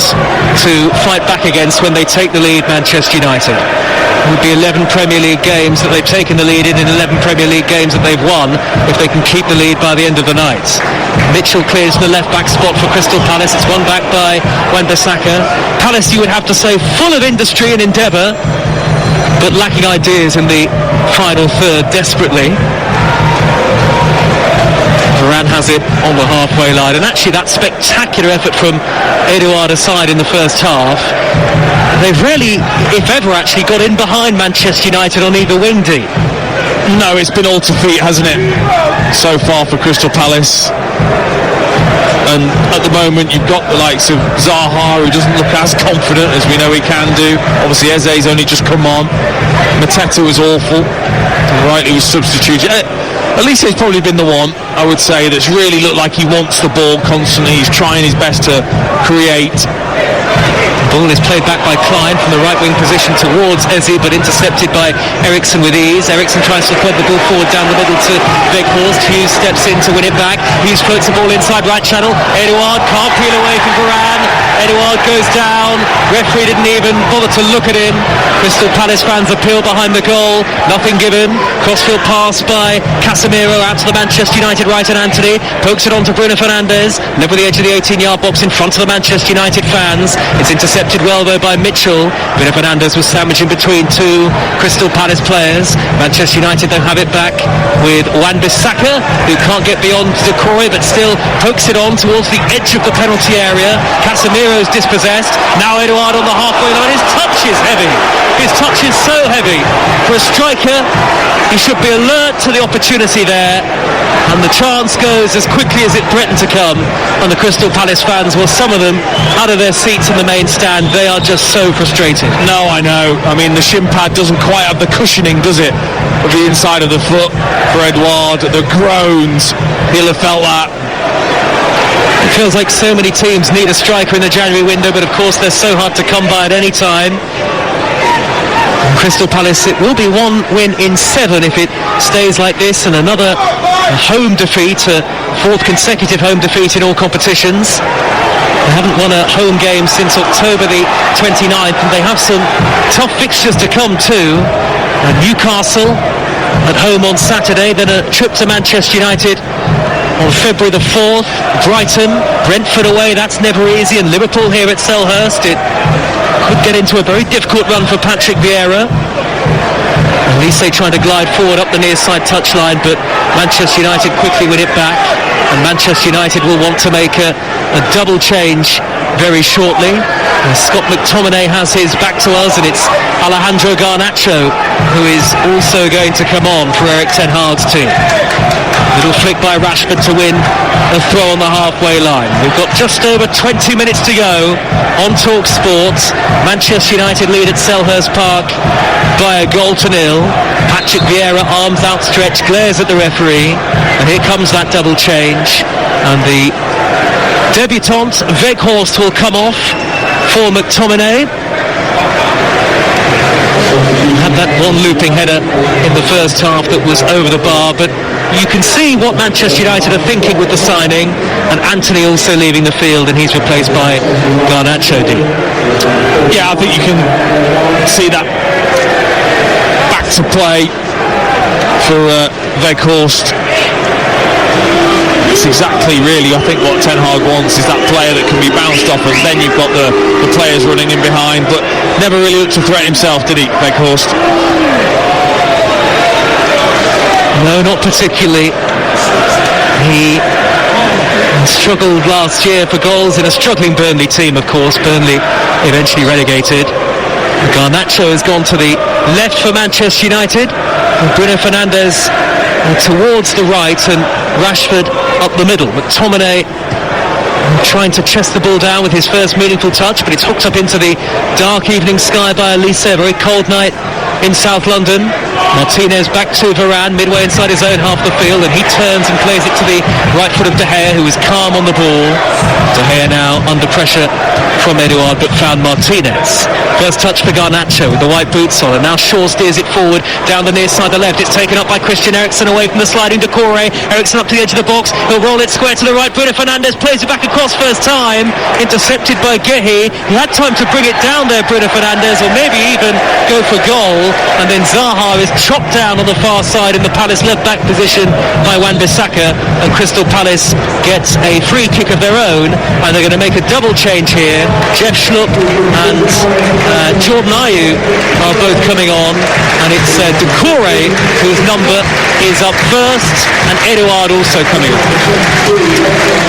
to fight back against when they take the lead, Manchester United. It would be 11 Premier League games that they've taken the lead in 11 Premier League games that they've won if they can keep the lead by the end of the night. Mitchell clears the left-back spot for Crystal Palace. It's won back by Wan-Bissaka. Palace, you would have to say, full of industry and endeavour, but lacking ideas in the final third desperately. Varane has it on the halfway line, and actually that spectacular effort from Edouard aside in the first half, they've really, if ever, actually got in behind Manchester United on either wing, D. No, it's been all to feet, hasn't it, so far for Crystal Palace. And at the moment you've got the likes of Zaha, who doesn't look as confident as we know he can do. Obviously Eze's only just come on. Mateta was awful, rightly was substituted. At least he's probably been the one, I would say, that's really looked like he wants the ball constantly. He's trying his best to create. The ball is played back by Klein from the right wing position towards Eze, but intercepted by Eriksen with ease. Eriksen tries to thread the ball forward down the middle to Weghorst. Hughes steps in to win it back. Hughes floats the ball inside right channel. Edouard can't peel away from Varane. Edouard goes down. Referee didn't even bother to look at him. Crystal Palace fans appeal behind the goal. Nothing given. Crossfield pass by Casemiro out to the Manchester United right, and Anthony pokes it on to Bruno Fernandes. Never the edge of the 18-yard box in front of the Manchester United fans. It's intercepted well though by Mitchell. Bruno Fernandes was sandwiched in between two Crystal Palace players. Manchester United don't have it back with Wan-Bissaka, who can't get beyond Decoy but still pokes it on towards the edge of the penalty area. Casemiro's dispossessed. Now Edouard on the halfway line. His touch is heavy. His touch is so heavy. For a striker, he should be alert to the opportunity there. And the chance goes as quickly as it threatened to come. And the Crystal Palace fans, well, some of them out of their seats in the main stand, they are just so frustrated. No, I know. I mean, the shin pad doesn't quite have the cushioning, does it? Of the inside of the foot for Edouard. The groans, he'll have felt that. It feels like so many teams need a striker in the January window, but of course they're so hard to come by at any time. Crystal Palace, it will be one win in 7 if it stays like this, and another home defeat, a 4th consecutive home defeat in all competitions. They haven't won a home game since October the 29th, and they have some tough fixtures to come too. Newcastle at home on Saturday, then a trip to Manchester United on February the 4th, Brighton, Brentford away, that's never easy, and Liverpool here at Selhurst. It could get into a very difficult run for Patrick Vieira. At least they trying to glide forward up the near side touchline, but Manchester United quickly win it back, and Manchester United will want to make a double change very shortly. Scott McTominay has his back to us, and it's Alejandro Garnacho who is also going to come on for Erik ten Hag's team. Little flick by Rashford to win a throw on the halfway line. We've got just over 20 minutes to go on Talksport. Manchester United lead at Selhurst Park by a 0-0. Patrick Vieira, arms outstretched, glares at the referee, and here comes that double change, and the debutant Weghorst will come off for McTominay. Had that one looping header in the first half that was over the bar, but you can see what Manchester United are thinking with the signing, and Anthony also leaving the field, and he's replaced by Garnacho. Yeah, I think you can see that back to play for Weghorst. It's exactly really, I think, what Ten Hag wants is that player that can be bounced off, and then you've got the players running in behind, but never really looked to threaten himself, did he, Weghorst? No, not particularly. He struggled last year for goals in a struggling Burnley team, of course. Burnley eventually relegated. Garnacho has gone to the left for Manchester United. Bruno Fernandes towards the right, and Rashford up the middle. McTominay trying to chest the ball down with his first meaningful touch, but it's hooked up into the dark evening sky by Elise. A very cold night in South London. Martinez back to Varane, midway inside his own half of the field, and he turns and plays it to the right foot of De Gea, who is calm on the ball. De Gea now under pressure from Edouard, but found Martinez. First touch for Garnacho with the white boots on, and now Shaw steers it forward down the near side, the left. It's taken up by Christian Eriksen away from the sliding Decore. Eriksen up to the edge of the box. He'll roll it square to the right. Bruno Fernandes plays it back across first time. Intercepted by Gehi. He had time to bring it down there, Bruno Fernandes, or maybe even go for goal. And then Zaha is chopped down on the far side in the Palace left back position by Wan-Bissaka, and Crystal Palace gets a free kick of their own, and they're going to make make a double change here. Jeff Schlupp and Jordan Ayew are both coming on, and it's Doucouré whose number is up first, and Edouard also coming on.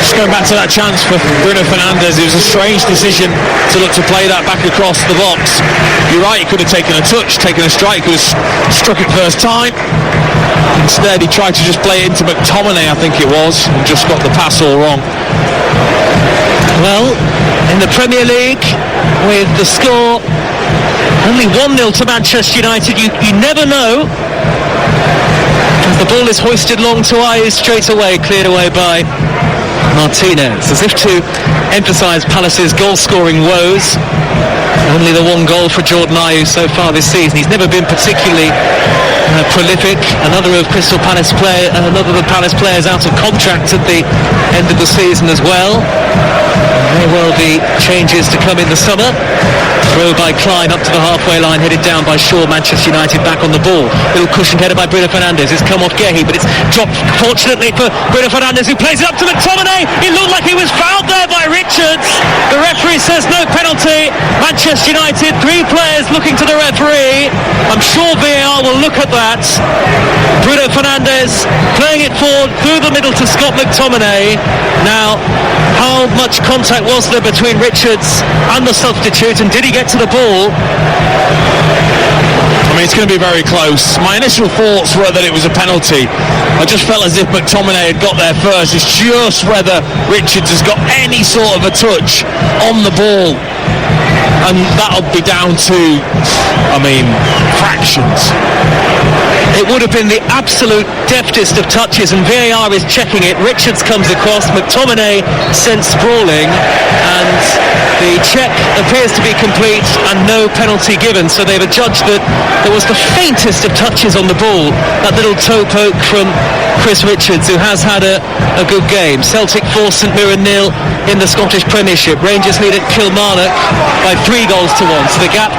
Just going back to that chance for Bruno Fernandes, it was a strange decision to look to play that back across the box. You're right, he could have taken a touch, taken a strike, could have struck it first time. Instead he tried to just play it into McTominay, I think it was, and just got the pass all wrong. Well, in the Premier League, with the score only 1-0 to Manchester United, you never know. As the ball is hoisted long to Ayew straight away, cleared away by Martinez, as if to emphasise Palace's goal-scoring woes. Only the one goal for Jordan Ayew so far this season. He's never been particularly prolific. Another of the Palace players out of contract at the end of the season as well. There may well be changes to come in the summer. Throw by Klein up to the halfway line, headed down by Shaw. Manchester United back on the ball. Little cushion headed by Bruno Fernandes. It's come off Gehi, but it's dropped fortunately for Bruno Fernandes, who plays it up to McTominay. It looked like he was fouled there by Richards. The referee says no penalty. Manchester United, 3 players looking to the referee. I'm sure VAR will look at that. Bruno Fernandes playing it forward through the middle to Scott McTominay. Now, how much contact was there between Richards and the substitute, and did he get to the ball? I mean, it's going to be very close. My initial thoughts were that it was a penalty. I just felt as if McTominay had got there first. It's just whether Richards has got any sort of a touch on the ball, and that'll be down to, I mean, fractions. It would have been the absolute deftest of touches, and VAR is checking it. Richards comes across, McTominay sent sprawling, and the check appears to be complete and no penalty given. So they've adjudged that there was the faintest of touches on the ball. That little toe poke from Chris Richards, who has had a good game. Celtic 4, St Mirren 0 in the Scottish Premiership. Rangers lead at Kilmarnock by 3 goals to 1. So the gap,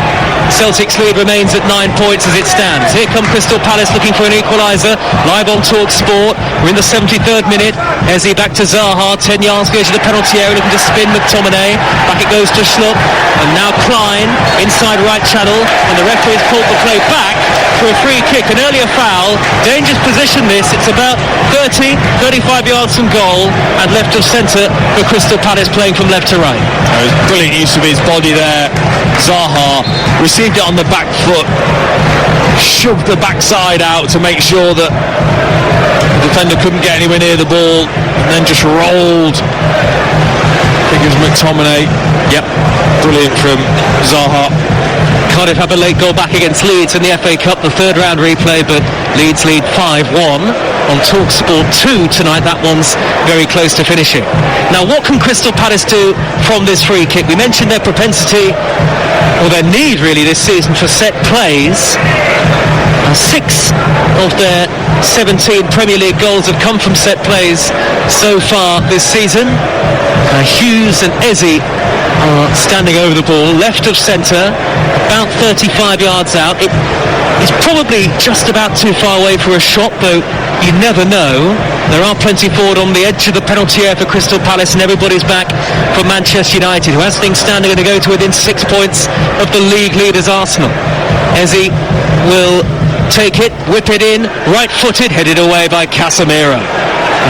Celtic's lead remains at 9 points as it stands. Here come Crystal Palace looking for an equaliser. Live on Talksport. We're in the 73rd minute. Eze back to Zaha. 10 yards goes to the penalty area, looking to spin McTominay. Back it goes to Schlupp. And now Klein inside right channel. And the referee's pulled the play back for a free kick. An earlier foul. Dangerous position this. It's about 35 yards from goal and left of centre for Crystal Palace, playing from left to right. It was brilliant use of his body there. Zaha received it on the back foot, shoved the backside out to make sure that the defender couldn't get anywhere near the ball, and then just rolled. I think it was McTominay. Yep, brilliant from Zaha. Cardiff have a late goal back against Leeds in the FA Cup, the 3rd round replay, but Leeds lead 5-1 on Talksport 2 tonight. That one's very close to finishing. Now, what can Crystal Palace do from this free kick? We mentioned their propensity, or their need really, this season for set plays. 6 of their 17 Premier League goals have come from set plays so far this season. Hughes and Eze are standing over the ball, left of centre, about 35 yards out. It is probably just about too far away for a shot, though you never know. There are plenty forward on the edge of the penalty area for Crystal Palace, and everybody's back for Manchester United, who has things standing and to go to within 6 points of the league leaders Arsenal. Eze will take it, whip it in, right-footed, headed away by Casemiro.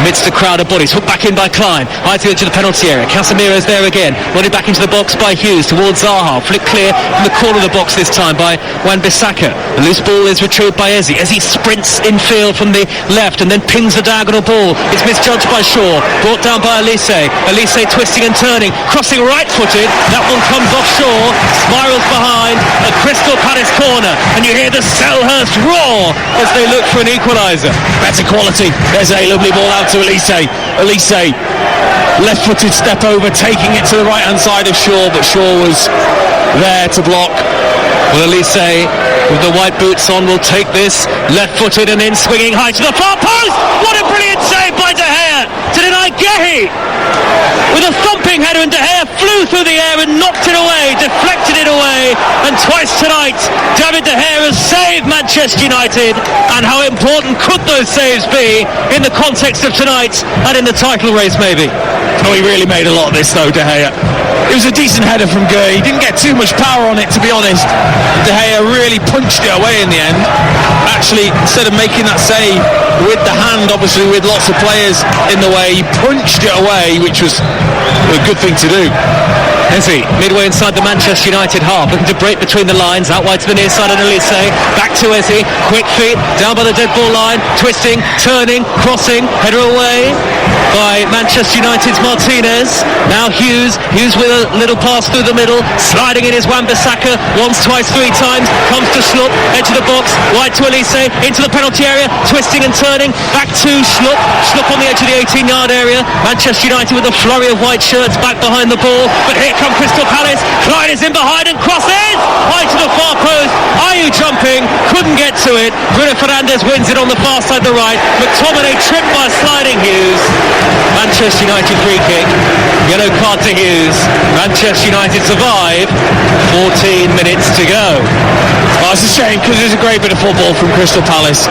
Amidst the crowd of bodies, hooked back in by Klein, high to the edge of the penalty area. Casemiro's there again, running back into the box by Hughes towards Zaha, flick clear from the corner of the box this time by Wan-Bissaka. The loose ball is retrieved by Eze. Eze sprints infield from the left and then pings the diagonal ball. It's misjudged by Shaw, brought down by Elise. Elise twisting and turning, crossing right-footed. That one comes off Shaw, spirals behind a Crystal Palace corner, and you hear the Selhurst roar as they look for an equaliser. Better quality. There's a lovely ball out to Elise. Elise, left-footed step over, taking it to the right-hand side of Shaw, but Shaw was there to block. Well, Elise, with the white boots on, will take this left-footed and then swinging high to the far post. What a brilliant save by De Gea to deny Gehi with a thumping header, and De Gea flew through the air and knocked it away, deflected it away, and and twice tonight David De Gea has saved Manchester United, and how important could those saves be in the context of tonight and in the title race maybe? Oh, he really made a lot of this though, De Gea. It was a decent header from Gea. He didn't get too much power on it, to be honest. De Gea really punched it away in the end. Actually, instead of making that save with the hand, obviously with lots of players in the way, he punched it away, which was a good thing to do. Eze, midway inside the Manchester United half, looking to break between the lines, out wide to the near side of Elise, back to Eze, quick feet, down by the dead ball line, twisting, turning, crossing, header away by Manchester United's Martinez. Now Hughes with a little pass through the middle, sliding in his Wan-Bissaka, once, twice, three times, comes to Schlupp, edge of the box, wide to Elise, into the penalty area, twisting and turning, back to Schlupp on the edge of the 18-yard area. Manchester United with a flurry of white shirts back behind the ball, but here come Crystal Palace. Clyde is in behind and crosses high to the far post. Ayew jumping, couldn't get to it. Bruno Fernandes wins it on the far side, the right. McTominay tripped by sliding Hughes. Manchester United free kick, yellow card to Hughes. Manchester United survive. 14 minutes to go. Oh, it's a shame because it was a great bit of football from Crystal Palace.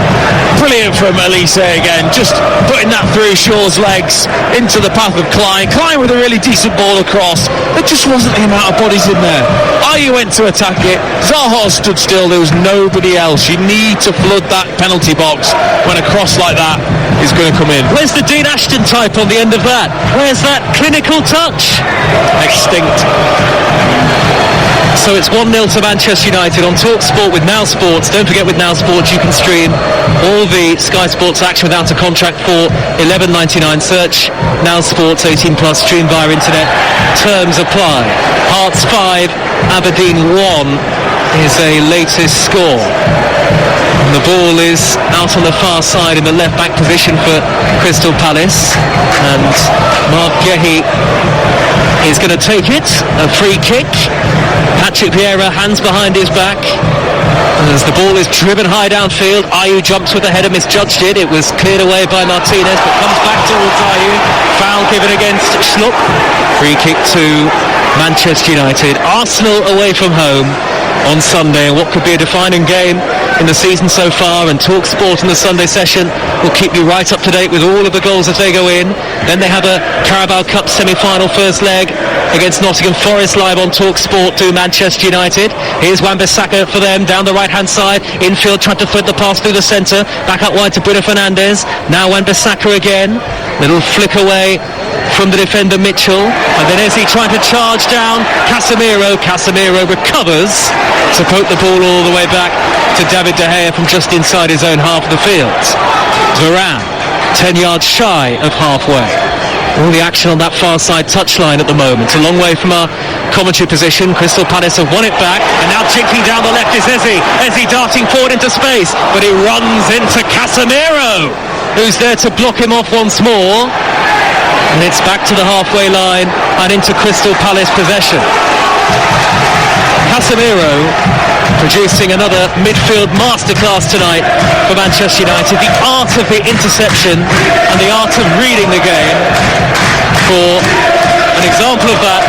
Brilliant from Elise again, just putting that through Shaw's legs into the path of Klein. Klein with a really decent ball across. There just wasn't the amount of bodies in there. Ayew went to attack it. Zaha stood still. There was nobody else. You need to flood that penalty box when a cross like that is going to come in. Where's the Dean Ashton type on the end of that? Where's that clinical touch? Extinct. So it's 1-0 to Manchester United on Talksport with Now Sports. Don't forget, with Now Sports you can stream all the Sky Sports action without a contract for $11.99. Search Now Sports 18+, stream via internet. Terms apply. Hearts 5, Aberdeen 1 is a latest score. And the ball is out on the far side in the left back position for Crystal Palace, and Mark Gehi is going to take it. A free kick. Patrick Vieira, hands behind his back as the ball is driven high downfield. Ayew jumps with the header, misjudged it. It was cleared away by Martinez, but comes back towards Ayew. Foul given against Schlupp. Free kick to Manchester United. Arsenal away from home on Sunday, and what could be a defining game in the season so far. And Talksport in the Sunday session will keep you right up to date with all of the goals as they go in. Then they have a Carabao Cup semi-final first leg against Nottingham Forest live on Talksport to Manchester United. Here's Wan-Bissaka for them down the right-hand side. Infield tried to thread the pass through the centre. Back out wide to Bruno Fernandes. Now Wan-Bissaka again. Little flick away from the defender Mitchell, and then Eze trying to charge down Casemiro recovers to poke the ball all the way back to David De Gea from just inside his own half of the field. Varane 10 yards shy of halfway. All the action on that far side touchline at the moment. A long way from our commentary position. Crystal Palace have won it back, and now jinking down the left is Eze darting forward into space, but he runs into Casemiro, who's there to block him off once more. And it's back to the halfway line and into Crystal Palace possession. Casemiro producing another midfield masterclass tonight for Manchester United. The art of the interception and the art of reading the game. For an example of that,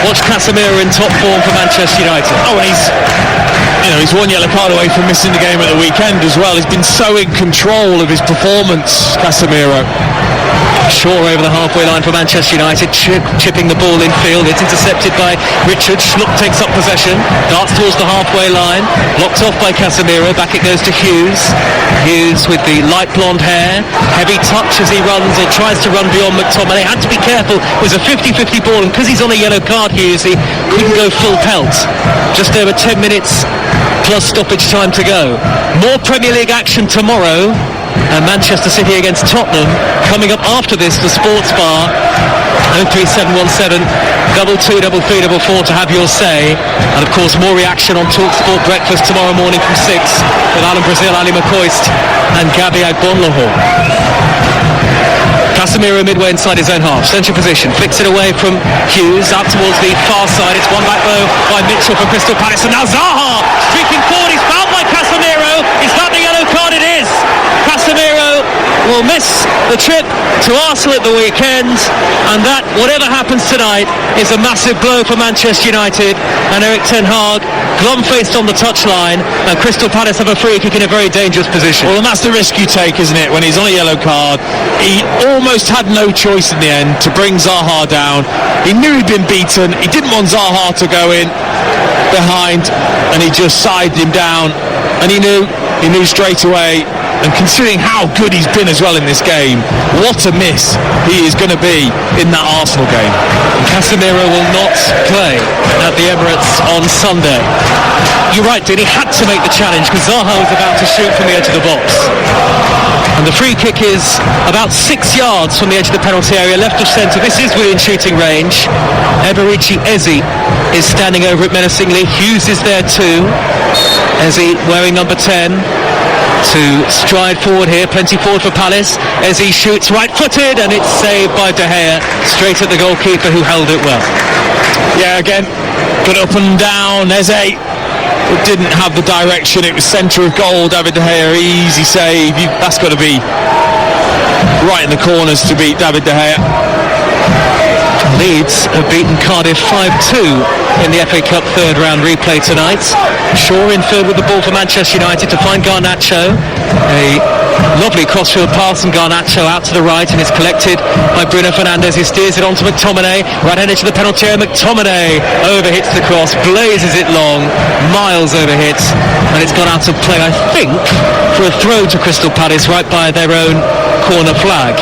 watch Casemiro in top form for Manchester United. Oh, and he's one yellow card away from missing the game at the weekend as well. He's been so in control of his performance, Casemiro. Shaw over the halfway line for Manchester United, chipping the ball infield. It's intercepted by Richard. Schlupp takes up possession, darts towards the halfway line, blocked off by Casemiro. Back it goes to Hughes. Hughes with the light blonde hair, heavy touch as he runs or tries to run beyond McTominay. Had to be careful. It was a 50-50 ball, and because he's on a yellow card, Hughes, he couldn't go full pelt. Just over 10 minutes plus stoppage time to go. More Premier League action tomorrow. And Manchester City against Tottenham coming up after this. The Sports Bar 03717 223344 to have your say. And of course more reaction on Talksport Breakfast tomorrow morning from 6 with Alan Brazil, Ali McCoist and Gabi Agbonlahor. Casemiro midway inside his own half, central position, flicks it away from Hughes out towards the far side. It's won back though by Mitchell for Crystal Palace, and now Zaha streaking forward. He's fouled by Casemiro. Is that the yellow card? It is. Casemiro will miss the trip to Arsenal at the weekend, and that, whatever happens tonight, is a massive blow for Manchester United and Erik ten Hag, glum-faced on the touchline, and Crystal Palace have a free kick in a very dangerous position. Well, and that's the risk you take, isn't it? When he's on a yellow card, he almost had no choice in the end to bring Zaha down. He knew he'd been beaten. He didn't want Zaha to go in behind, and he just sided him down, and he knew straight away. And considering how good he's been as well in this game, what a miss he is going to be in that Arsenal game. Casemiro will not play at the Emirates on Sunday. You're right, Dean, he had to make the challenge because Zaha was about to shoot from the edge of the box. And the free kick is about 6 yards from the edge of the penalty area, left of centre. This is within shooting range. Eberici Eze is standing over it menacingly. Hughes is there too. Eze wearing number 10. To stride forward here, plenty forward for Palace. Eze shoots right-footed, and it's saved by De Gea, straight at the goalkeeper who held it well. Yeah, again, good up and down. Eze, it didn't have the direction. It was centre of goal. David De Gea, easy save. That's got to be right in the corners to beat David De Gea. Leeds have beaten Cardiff 5-2 in the FA Cup third round replay tonight. Shaw in third with the ball for Manchester United to find Garnacho. A lovely crossfield pass from Garnacho out to the right, and it's collected by Bruno Fernandes, who steers it on to McTominay. Right hand to the penalty area. McTominay overhits the cross, blazes it long, miles overhits, and it's gone out of play, I think, for a throw to Crystal Palace right by their own corner flag.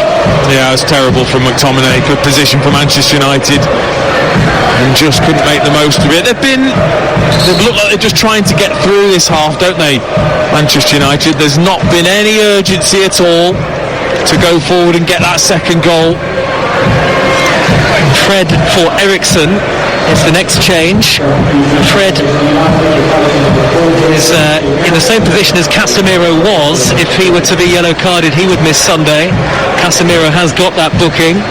Yeah, it was terrible from McTominay. Good position for Manchester United, and just couldn't make the most of it. They've looked like they're just trying to get through this half, don't they, Manchester United? There's not been any urgency at all to go forward and get that second goal. Fred for Eriksson is the next change. Fred is in the same position as Casemiro was. If he were to be yellow carded, he would miss Sunday. Casemiro has got that booking.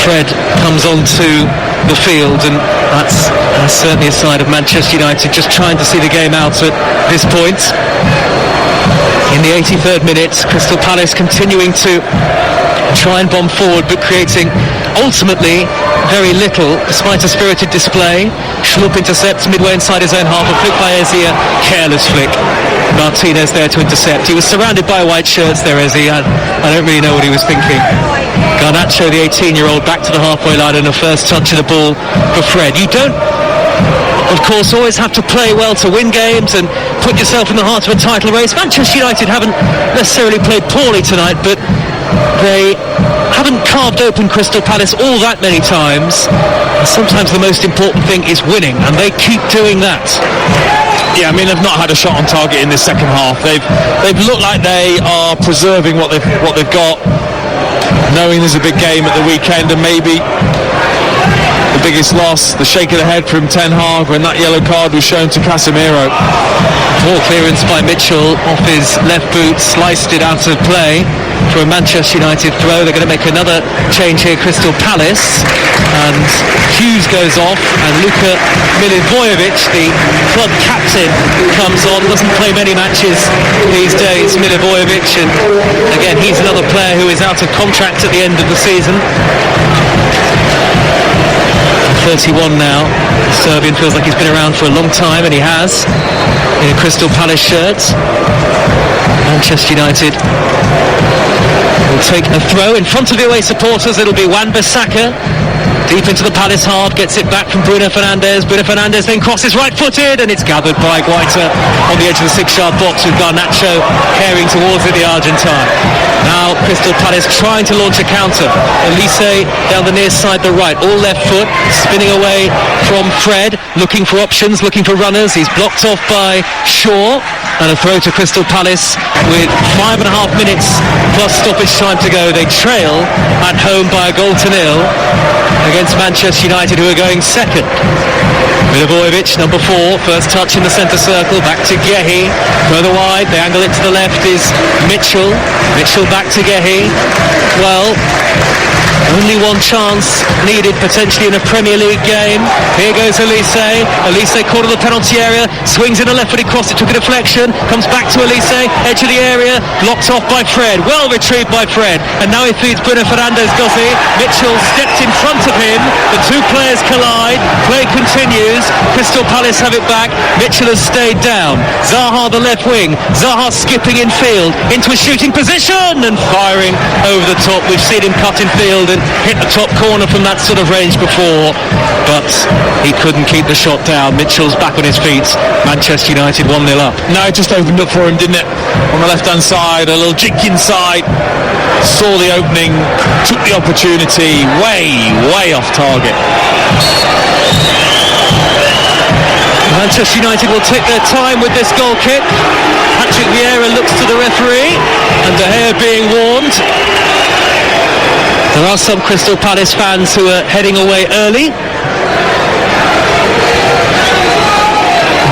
Fred comes onto the field, and that's certainly a side of Manchester United just trying to see the game out at this point. In the 83rd minute, Crystal Palace continuing to try and bomb forward, but creating ultimately very little despite a spirited display. Schlupp intercepts midway inside his own half, a flick by Eze, a careless flick. Martinez there to intercept. He was surrounded by white shirts there, Eze. I don't really know what he was thinking. Garnacho, the 18-year-old, back to the halfway line, and a first touch of the ball for Fred. You don't, of course, always have to play well to win games and put yourself in the heart of a title race. Manchester United haven't necessarily played poorly tonight, but they haven't carved open Crystal Palace all that many times. And sometimes the most important thing is winning, and they keep doing that. Yeah, I mean, they've not had a shot on target in this second half. They've looked like they are preserving what they've got, knowing there's a big game at the weekend, and maybe the biggest loss, the shake of the head from Ten Hag when that yellow card was shown to Casemiro. Poor clearance by Mitchell off his left boot, sliced it out of play for a Manchester United throw. They're going to make another change here, Crystal Palace, and Hughes goes off, and Luka Milivojevic, the club captain, comes on. Doesn't play many matches these days, Milivojevic, and again he's another player who is out of contract at the end of the season. 31 now. The Serbian feels like he's been around for a long time, and he has, in a Crystal Palace shirt. Manchester United will take a throw in front of the away supporters. It'll be Wan-Bissaka deep into the Palace half, gets it back from Bruno Fernandes. Bruno Fernandes then crosses right-footed, and it's gathered by Guaita on the edge of the 6-yard box, with Garnacho carrying towards it, the Argentine. Now Crystal Palace trying to launch a counter. Elise down the near side, the right, all left foot, spinning away from Fred, looking for options, looking for runners. He's blocked off by Shaw, and a throw to Crystal Palace with 5.5 minutes plus stoppage time to go. They trail at home by a goal to nil against Manchester United, who are going second. Milivojevic, number 4, first touch in the centre circle, back to Gehi, further wide, the angle it to the left is Mitchell back to Gehi. Well, only one chance needed potentially in a Premier League game. Here goes Elise caught in the penalty area, swings in a left-footed cross, it took a deflection, comes back to Elise, edge of the area, blocked off by Fred, well retrieved by Fred, and now he feeds Bruno Fernandes, does he? Mitchell stepped in front of him, the two players collide, play continues, Crystal Palace have it back, Mitchell has stayed down, Zaha the left wing, Zaha skipping in field, into a shooting position and firing over the top. We've seen him cut in field and hit the top corner from that sort of range before, but he couldn't keep the shot down. Mitchell's back on his feet, Manchester United 1-0 up. No, it just opened up for him, didn't it? On the left-hand side, a little jink inside, saw the opening, took the opportunity, way off target. Manchester United will take their time with this goal kick. Patrick Vieira looks to the referee, and De Gea being warned. There are some Crystal Palace fans who are heading away early.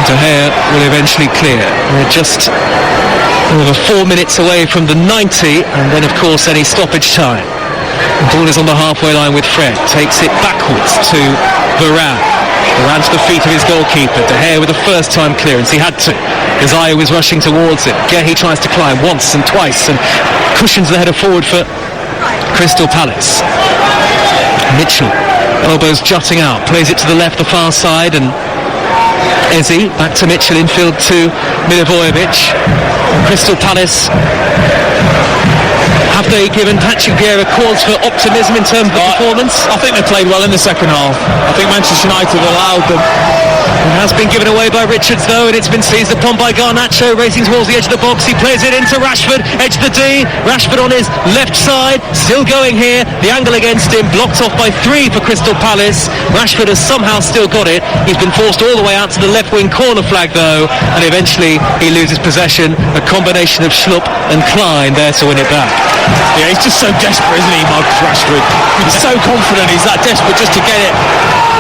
De Gea will eventually clear. We're just over 4 minutes away from the 90, and then of course any stoppage time. The ball is on the halfway line with Fred, takes it backwards to Varane. Varane to the feet of his goalkeeper. De Gea with a first time clearance, he had to. Gazzai was rushing towards it. Gehi tries to climb once and twice and cushions the header forward for Crystal Palace. Mitchell, elbows jutting out, plays it to the left, the far side, and Eze back to Mitchell, infield to Milivojevic. Crystal Palace, have they given Patrick Vieira cause for optimism in terms of the performance? I think they played well in the second half. I think Manchester United allowed them. It has been given away by Richards though, and it's been seized upon by Garnacho, racing towards the edge of the box. He plays it into Rashford, edge of the D. Rashford on his left side, still going here. The angle against him, blocked off by 3 for Crystal Palace. Rashford has somehow still got it. He's been forced all the way out to the left wing corner flag though, and eventually he loses possession. A combination of Schlupp and Klein there to win it back. Yeah, he's just so desperate, isn't he, Marcus Rashford? He's so confident, he's that desperate just to get it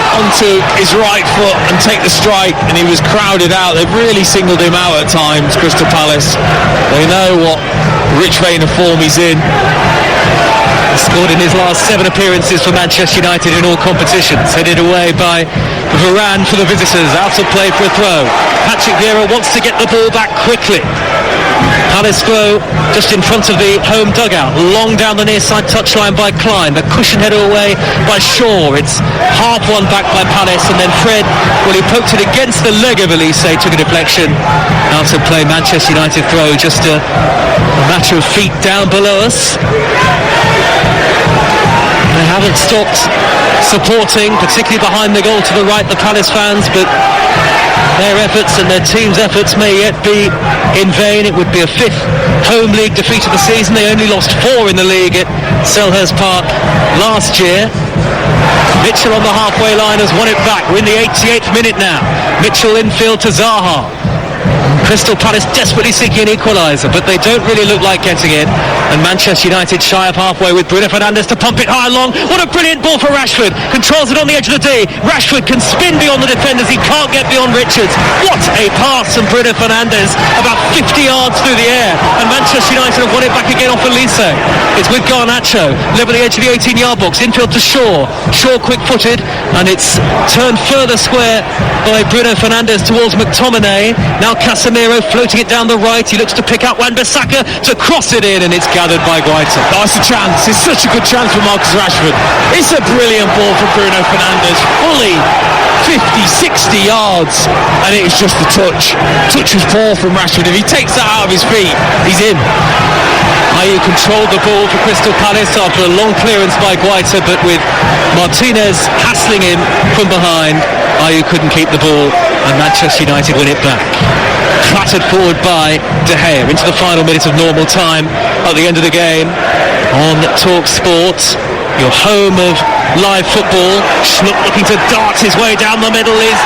onto his right foot and take the strike, and he was crowded out. They've really singled him out at times, Crystal Palace. They know what rich vein of form he's in. He scored in his last 7 appearances for Manchester United in all competitions. Headed away by Varane for the visitors, out of play for a throw. Patrick Vieira wants to get the ball back quickly. Palace throw just in front of the home dugout, long down the near side touchline by Klein, the cushion header away by Shaw. It's half one back by Palace, and then Fred, well, he poked it against the leg of Elise, took a deflection, out of play. Manchester United throw, just a matter of feet down below us. They haven't stopped supporting, particularly behind the goal to the right, the Palace fans, but their efforts and their team's efforts may yet be in vain. It would be a 5th home league defeat of the season. They only lost 4 in the league at Selhurst Park last year. Mitchell on the halfway line has won it back. We're in the 88th minute now. Mitchell infield to Zaha. Crystal Palace desperately seeking an equaliser, but they don't really look like getting it. And Manchester United shy of halfway with Bruno Fernandes to pump it high along. What a brilliant ball for Rashford. Controls it on the edge of the D. Rashford can spin beyond the defenders. He can't get beyond Richards. What a pass from Bruno Fernandes. About 50 yards through the air. And Manchester United have won it back again off Elise. It's with Garnacho. Level the edge of the 18-yard box. Infield to Shaw. Shaw quick-footed. And it's turned further square by Bruno Fernandes towards McTominay. Now Casemiro floating it down the right. He looks to pick out Wan-Bissaka to cross it in, and it's gathered by Guaita. That's a chance. It's such a good chance for Marcus Rashford. It's a brilliant ball from Bruno Fernandes. Fully 50, 60 yards, and it is just a touch. Touch was poor from Rashford. If he takes that out of his feet, he's in. Ayew controlled the ball for Crystal Palace after a long clearance by Guaita, but with Martinez hassling him from behind, Ayew couldn't keep the ball, and Manchester United win it back. Clattered forward by De Gea into the final minute of normal time at the end of the game on Talksport. your home of live football. Schlupp looking to dart his way down the middle. His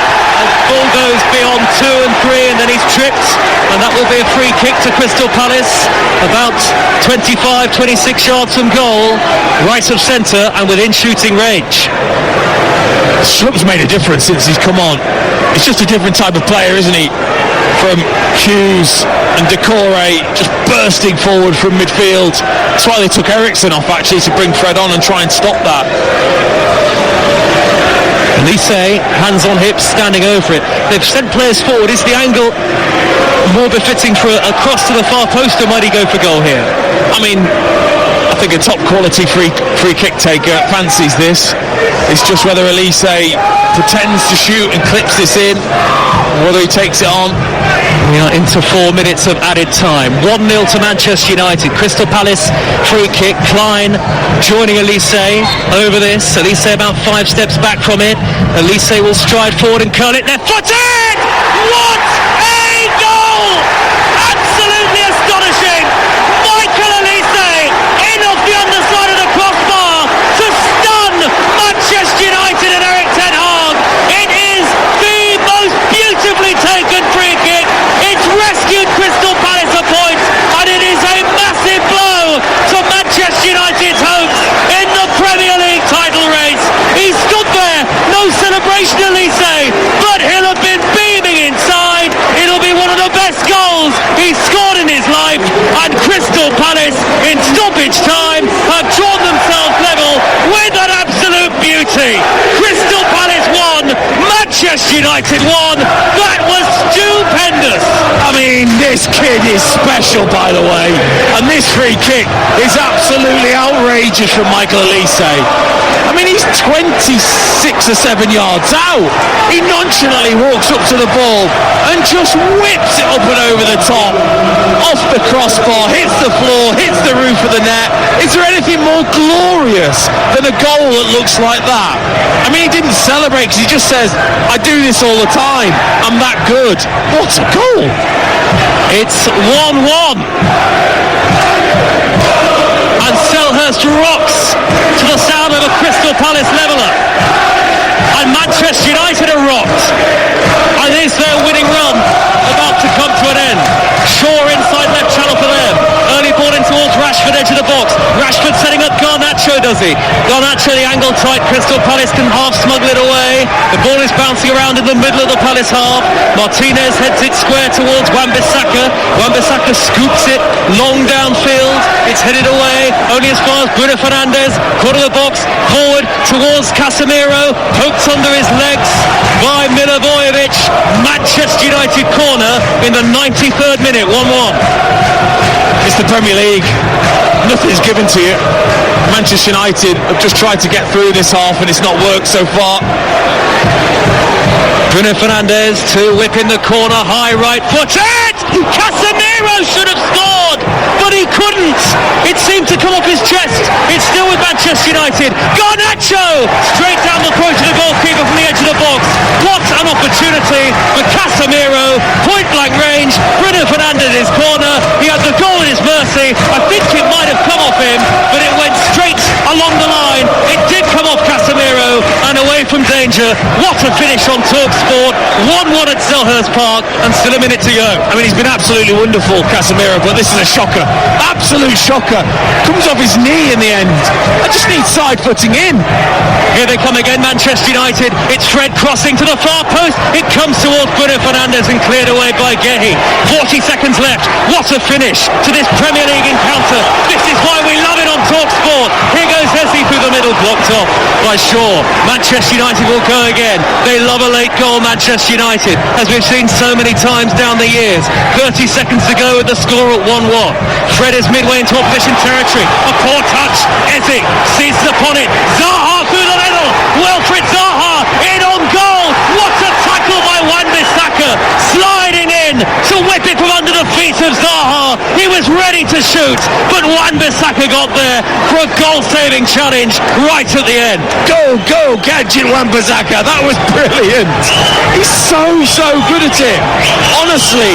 ball goes beyond 2 and 3, and then he's tripped, and that will be a free kick to Crystal Palace, about 25-26 yards from goal, right of centre and within shooting range. Schlupp's made a difference since he's come on. He's just a different type of player, isn't he? From Hughes and Decore just bursting forward from midfield. That's why they took Ericsson off, actually, to bring Fred on and try and stop that. Elise, hands on hips, standing over it. They've sent players forward. Is the angle more befitting for a cross to the far post, or might he go for goal here? I mean, I think a top quality free kick taker fancies this. It's just whether Elise pretends to shoot and clips this in, or whether he takes it on. We are into 4 minutes of added time. 1-0 to Manchester United. Crystal Palace free kick. Klein joining Elise over this. Elise about 5 steps back from it. Elise will stride forward and curl it left-footed! What a goal! Absolutely astonishing! Michael Elise in off the underside of the crossbar to stun Manchester United and Eric Ten Hag. It is the most beautifully taken free kick. It's rescued Crystal Palace a point, and it is a massive blow to Manchester United's hopes in the Premier League title race. He stood there, no celebration Elise, but he'll have been beaming inside. It'll be one of the best goals he's scored in his life, and Crystal Palace in stoppage time have drawn themselves level with an absolute beauty. Crystal Palace 1, Manchester United 1. That was stupendous. I mean, this kid is special, by the way, and this free kick is absolutely outrageous from Michael Elise. I mean, he's 26 or 7 yards out. He nonchalantly walks up to the ball and just whips it up and over the top, off the crossbar, hits the floor, hits the roof of the net. Is there anything more glorious than a goal that looks like that? I mean, he didn't celebrate because he just says, I do this all the time, I'm that good. What a goal! It's 1-1. And Selhurst rocks to the sound of a Crystal Palace leveller. And Manchester United are rocked. And is their winning run about to come to an end? Shaw inside left channel for them. Early ball in towards Rashford, edge of the box. Rashford setting up Garnacho, does he? Garnacho, the angle tight. Crystal Palace can half smuggle it away. The ball is bouncing around in the middle of the Palace half. Martinez heads it square towards Wan-Bissaka. Wan-Bissaka scoops it long downfield. It's headed away only as far as Bruno Fernandes. Corner of the box, forward towards Casemiro. Poked under his legs by Milivojevic. Manchester United corner in the 93rd minute. 1-1. It's the Premier League. Nothing's given to you. Manchester United have just tried to get through this half and it's not worked so far. Bruno Fernandes to whip in the corner, high right footed. Casemiro should have scored, but he couldn't. It seemed to come off his chest. It's still with Manchester United. Garnacho straight down the throat to the goalkeeper from the edge of the box. What an opportunity for Casemiro. Point blank range. Bruno Fernandes' corner. He had the goal at his mercy. I think it might have come off him, but it went straight along the line. It did come off Casemiro and away from danger. What a finish on Talksport. 1-1 at Selhurst Park and still a minute to go. I mean, he's been absolutely wonderful, Casemiro, but this is a shocker. Absolute shocker. Comes off his knee in the end. I just need side footing in. Here they come again, Manchester United. It's Fred crossing to the far post. It comes towards Bruno Fernandes and cleared away by Gehi. 40 seconds left. What a finish to this Premier League encounter. This is why we love it on Talksport. Here goes Hesse through the middle, blocked off by Shaw. Manchester United will go again. They love a late goal, Manchester United, as we've seen so many times down the years. 30 seconds to go with the score at 1-1. Fred is midway into opposition territory. A poor touch. Eze seizes upon it. Zaha through the middle. Wilfried Zaha in on goal. What a tackle by Wan-Bissaka. Sliding in to whip it from under the feet of Zaha. He was ready to shoot, but Wan-Bissaka got there for a goal-saving challenge right at the end. Go, Gadget Wan-Bissaka. That was brilliant. He's so good at it. Honestly,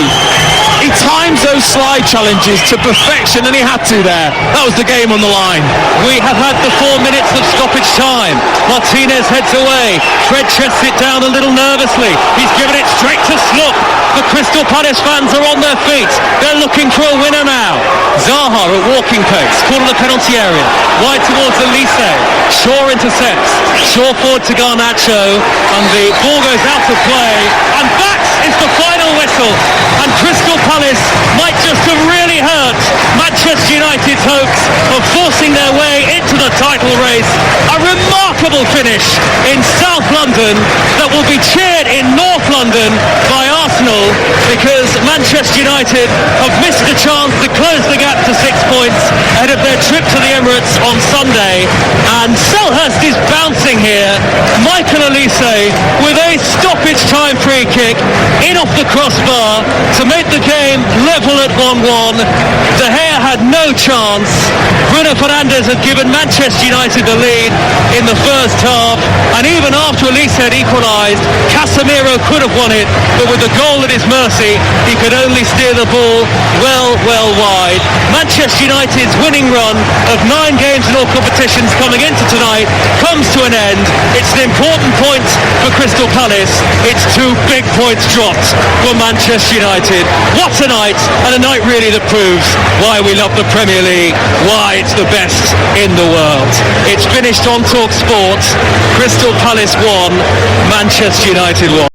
He times those slide challenges to perfection, and he had to there. That was the game on the line. We have had the 4 minutes of stoppage time. Martinez heads away. Fred chests it down a little nervously. He's given it straight to Sloop. The Crystal Palace fans are on their feet. They're looking for a winner now. Zaha at walking pace, caught in the penalty area. Wide towards Elise. Shaw intercepts. Shaw forward to Garnacho. And the ball goes out of play. And that is the final whistle. And Crystal Palace might just have really hurt Manchester United's hopes of forcing their way into the title race. A remarkable finish in South London that will be cheered in North London by Arsenal, because Manchester United have missed a chance to close the gap to 6 points ahead of their trip to the Emirates on Sunday. And Selhurst is bouncing here. Michael Elise with a stoppage time free kick in off the crossbar to make the game level at 1-1. De Gea had no chance. Bruno Fernandes had given Manchester United the lead in the first half, and even after Elise had equalised, Casemiro could have won it, but with the goal at his mercy, he could only steer the ball well wide. Manchester United's winning run of 9 games in all competitions coming into tonight comes to an end. It's an important point for Crystal Palace. It's 2 big points dropped for Manchester United. What a night, and a night really that proves why we love the Premier League, why it's the best in the world. It's finished on Talksport. Crystal Palace 1, Manchester United 1.